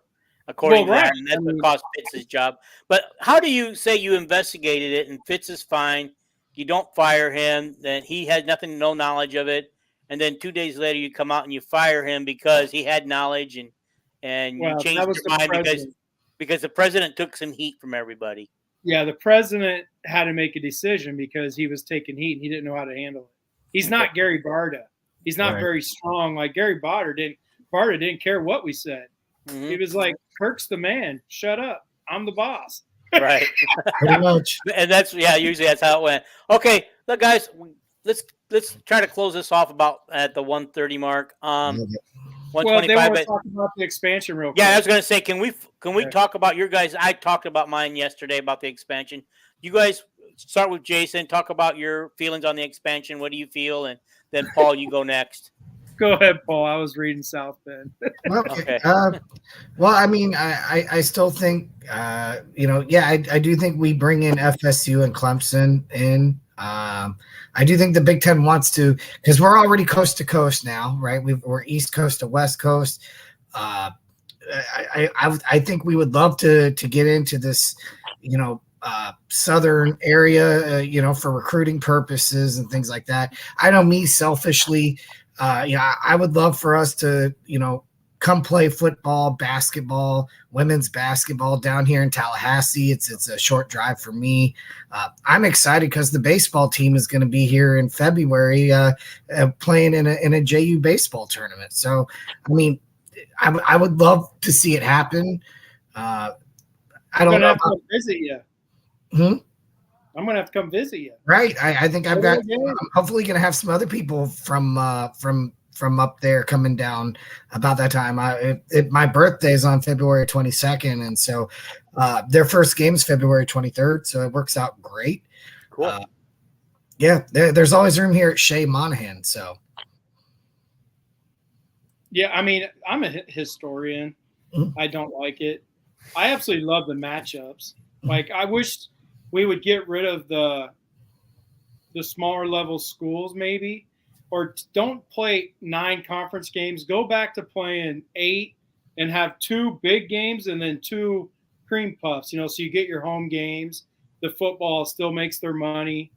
according to right. that, and that's what cost Fitz' job. But how do you say you investigated it and Fitz is fine? You don't fire him, then he had no knowledge of it, and then 2 days later you come out and you fire him because he had knowledge and you changed your mind because the president took some heat from everybody. Yeah, the president had to make a decision because he was taking heat and he didn't know how to handle it. He's not Gary Barta. He's not very strong like Gary Barta didn't. Barta didn't care what we said. Mm-hmm. He was like, Kirk's the man. Shut up. I'm the boss. Right. Pretty much. And usually that's how it went. Okay, look, guys, let's try to close this off about at the 1:30 mark. 125. Well, they want to talk about the expansion real quick. Yeah, I was going to say, can we talk about your guys? I talked about mine yesterday about the expansion. You guys start with Jason. Talk about your feelings on the expansion. What do you feel? And then Paul, you go next. Go ahead, Paul. I was reading South Bend. Okay. Well, I mean, I still think, I do think we bring in FSU and Clemson in. I do think the Big Ten wants to, because we're already coast to coast now, right? We're East Coast to West Coast. I think we would love to get into this, southern area, for recruiting purposes and things like that. I know me selfishly, I would love for us to, come play football, basketball, women's basketball down here in Tallahassee. It's a short drive for me. I'm excited because the baseball team is going to be here in February playing in a JU baseball tournament. So, I mean, I would love to see it happen. I don't know. Have to come visit you. I'm going to have to come visit you. Right. I think I'm hopefully going to have some other people from up there coming down about that time. My birthday is on February 22nd. And so their first game is February 23rd. So it works out great. Cool. There's always room here at Shea Monahan. So. Yeah. I mean, I'm a historian. I don't like it. I absolutely love the matchups. Like, I wish we would get rid of the smaller level schools maybe, or don't play 9 conference games. Go back to playing 8 and have 2 big games and then 2 cream puffs, so you get your home games. The football still makes their money.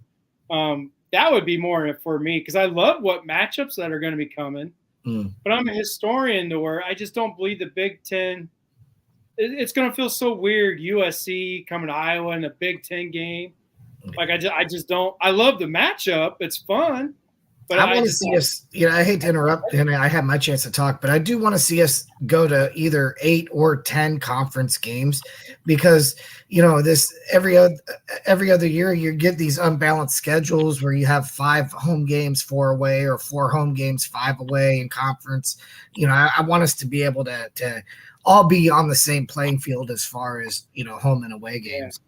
That would be more for me because I love what matchups that are going to be coming. But I'm a historian to where I just don't believe the Big Ten. It's going to feel so weird, USC coming to Iowa in a Big Ten game. Like, I just don't – I love the matchup. It's fun. But I want to see us, I hate to interrupt, and I have my chance to talk, but I do want to see us go to either 8 or 10 conference games because, this every other year you get these unbalanced schedules where you have 5 home games, 4 away, or 4 home games, 5 away in conference. I want us to be able to all be on the same playing field as far as, home and away games.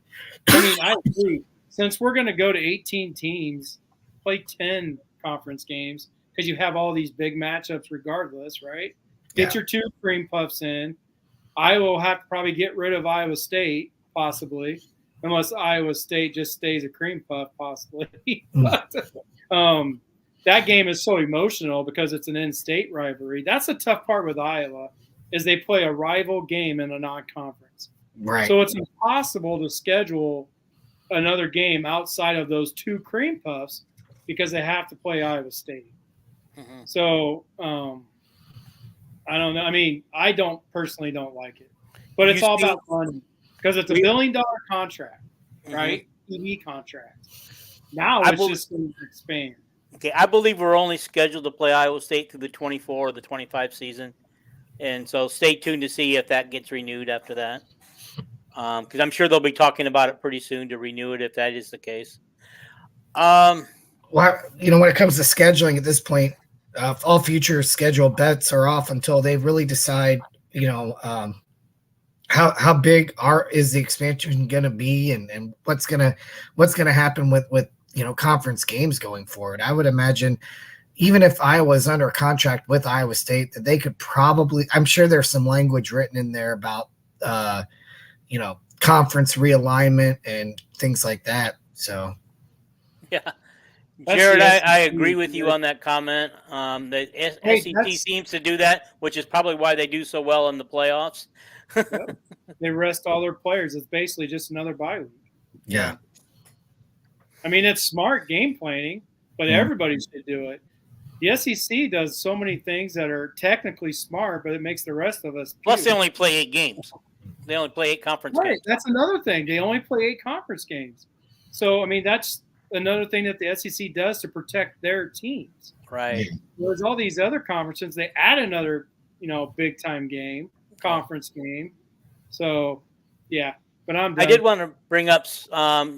Yeah. I mean, I agree. Since we're going to go to 18 teams, play 10 conference games because you have all these big matchups regardless, right? Get your 2 cream puffs in. Iowa will have to probably get rid of Iowa State, possibly, unless Iowa State just stays a cream puff, possibly. But that game is so emotional because it's an in-state rivalry. That's the tough part with Iowa is they play a rival game in a non-conference. Right. So it's impossible to schedule another game outside of those 2 cream puffs because they have to play Iowa State. So I don't know. I mean, I personally don't like it, but it's all about money because it's $1 billion contract, right? TV contract. Now it's just going to expand. Okay, I believe we're only scheduled to play Iowa State through the 24 or the 25 season, and so stay tuned to see if that gets renewed after that. Because I'm sure they'll be talking about it pretty soon to renew it if that is the case. Well, when it comes to scheduling at this point, all future scheduled bets are off until they really decide, how big is the expansion going to be and what's going to happen with conference games going forward. I would imagine even if Iowa is under contract with Iowa State, that they could probably, I'm sure there's some language written in there about, conference realignment and things like that. So, yeah. That's Jared, the I SEC. agree with you on that comment. The Hey, SEC seems to do that, which is probably why they do so well in the playoffs. Yep. They rest all their players. It's basically just another bye week. Yeah. I mean, it's smart game planning, but everybody should do it. The SEC does so many things that are technically smart, but it makes the rest of us. Plus, they only play 8 games. They only play 8 conference games. That's another thing. They only play 8 conference games. So, I mean, that's another thing that the SEC does to protect their teams. Right. There's all these other conferences. They add another, big time game, conference game. So, yeah. But I'm done. I did want to bring up.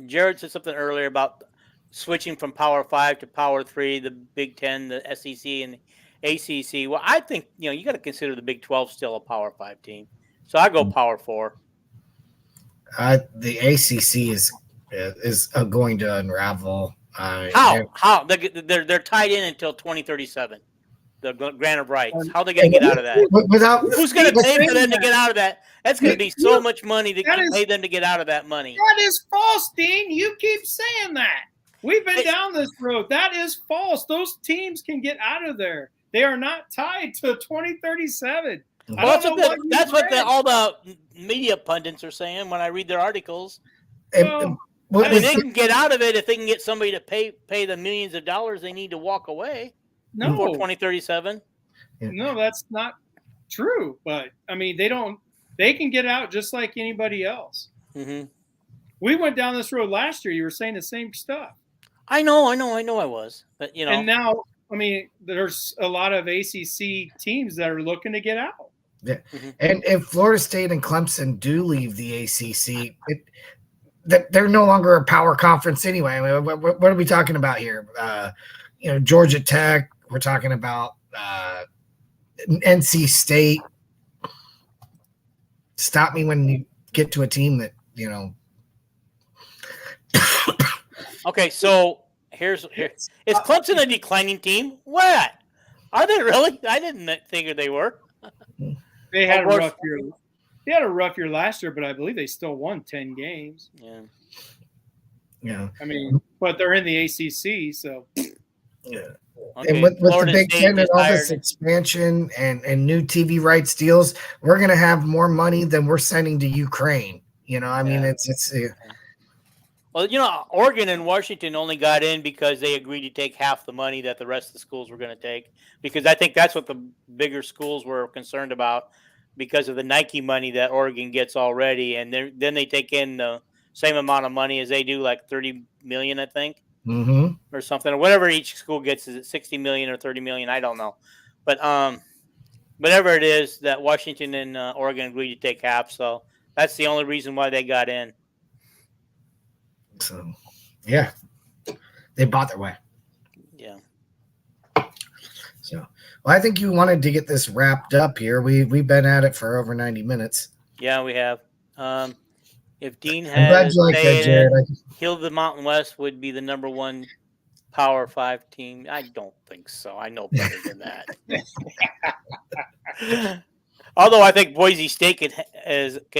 Jared said something earlier about switching from Power 5 to Power 3, the Big 10, the SEC, and the ACC. Well, I think you got to consider the Big 12 still a Power 5 team. So I go Power 4. The ACC is going to unravel. How they're tied in until 2037. The grant of rights. How are they going to get out of that? Who's going to pay for them to get out of that? That's going to be so much money to pay them to get out of that money. That is false, Dean. You keep saying that. We've been down this road. That is false. Those teams can get out of there. They are not tied to 2037. Well, that's what all the media pundits are saying when I read their articles. They can get out of it if they can get somebody to pay the millions of dollars they need to walk away. No. Before 2037. No, that's not true. But I mean, they can get out just like anybody else. Mm-hmm. We went down this road last year. You were saying the same stuff. I know I was, but And now, I mean, there's a lot of ACC teams that are looking to get out. Yeah. Mm-hmm. And if Florida State and Clemson do leave the ACC, they're no longer a power conference anyway. I mean, what are we talking about here? Georgia Tech. We're talking about NC State. Stop me when you get to a team that, Okay, so here's is Clemson a declining team? What? Are they really? I didn't think they were. They had a rough year. They had a rough year last year, but I believe they still won 10 games. Yeah. Yeah. I mean, but they're in the ACC, so. Yeah. Okay. And with the Big Ten and all this expansion and new TV rights deals, we're going to have more money than we're sending to Ukraine. I mean, it's. Well, Oregon and Washington only got in because they agreed to take half the money that the rest of the schools were going to take. Because I think that's what the bigger schools were concerned about because of the Nike money that Oregon gets already. And then they take in the same amount of money as they do, like $30 million, I think. Mm-hmm. Or something, or whatever each school gets. Is it 60 million or 30 million? I don't know. But whatever it is that Washington and Oregon agreed to take half. So that's the only reason why they got in. So, yeah, they bought their way. Yeah. So, well, I think you wanted to get this wrapped up here. We've been at it for over 90 minutes. Yeah, we have. If Dean had Hill of the Mountain West would be the number 1 Power 5 team. I don't think so. I know better than that. Although I think Boise State could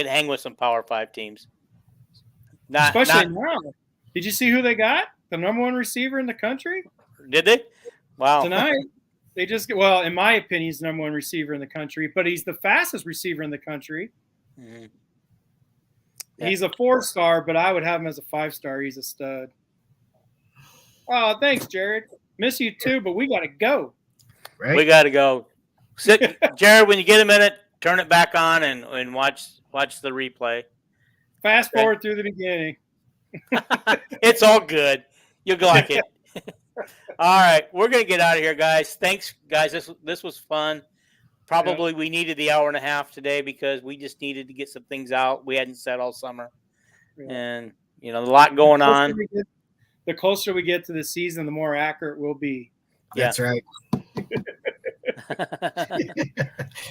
hang with some Power 5 teams. Especially now. Did you see who they got? The number 1 receiver in the country? Did they? Wow. Tonight. They just in my opinion, he's the number 1 receiver in the country, but he's the fastest receiver in the country. Mm-hmm. Yeah. He's a 4-star, but I would have him as a 5-star. He's a stud. Oh, thanks, Jared. Miss you too, but we got to go. Right? We got to go. Jared, when you get a minute, turn it back on and watch the replay. Fast forward through the beginning. It's all good. You'll like it. All right, we're gonna get out of here, guys. Thanks, guys. This was fun. Probably we needed the hour and a half today because we just needed to get some things out we hadn't said all summer, and a lot going on. The closer we get to the season, the more accurate we'll be. That's right.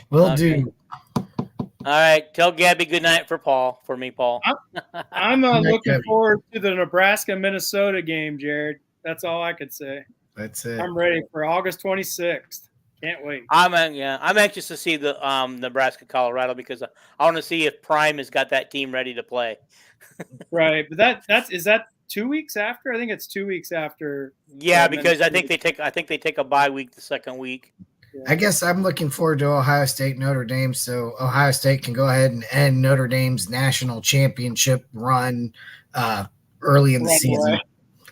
Will do. All right. Tell Gabby good night for me, Paul. I'm looking forward to the Nebraska-Minnesota game, Jared. That's all I could say. That's it. I'm ready for August 26th. Can't wait. I'm anxious to see the Nebraska Colorado because I want to see if Prime has got that team ready to play. Right, but is that 2 weeks after? I think it's 2 weeks after. Yeah, because I think they take a bye week the second week. Yeah. I guess I'm looking forward to Ohio State Notre Dame, so Ohio State can go ahead and end Notre Dame's national championship run early in the season. Away.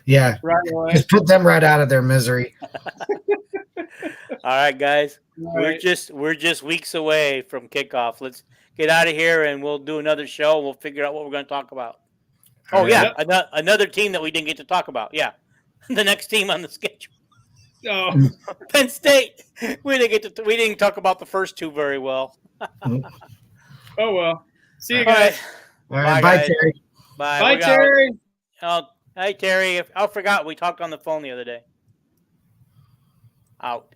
Yeah, right away. Just put them right out of their misery. All right, guys, Right. we're just weeks away from kickoff. Let's get out of here, and we'll do another show. We'll figure out what we're going to talk about. Oh All yeah, right. another team that we didn't get to talk about. Yeah, the next team on the schedule. Oh, Penn State. We didn't talk about the first two very well. oh well. See you All guys. All right, Bye, bye, guys. Terry. Bye. Bye, We got- Terry. Oh, hey Terry. I forgot we talked on the phone the other day. Out.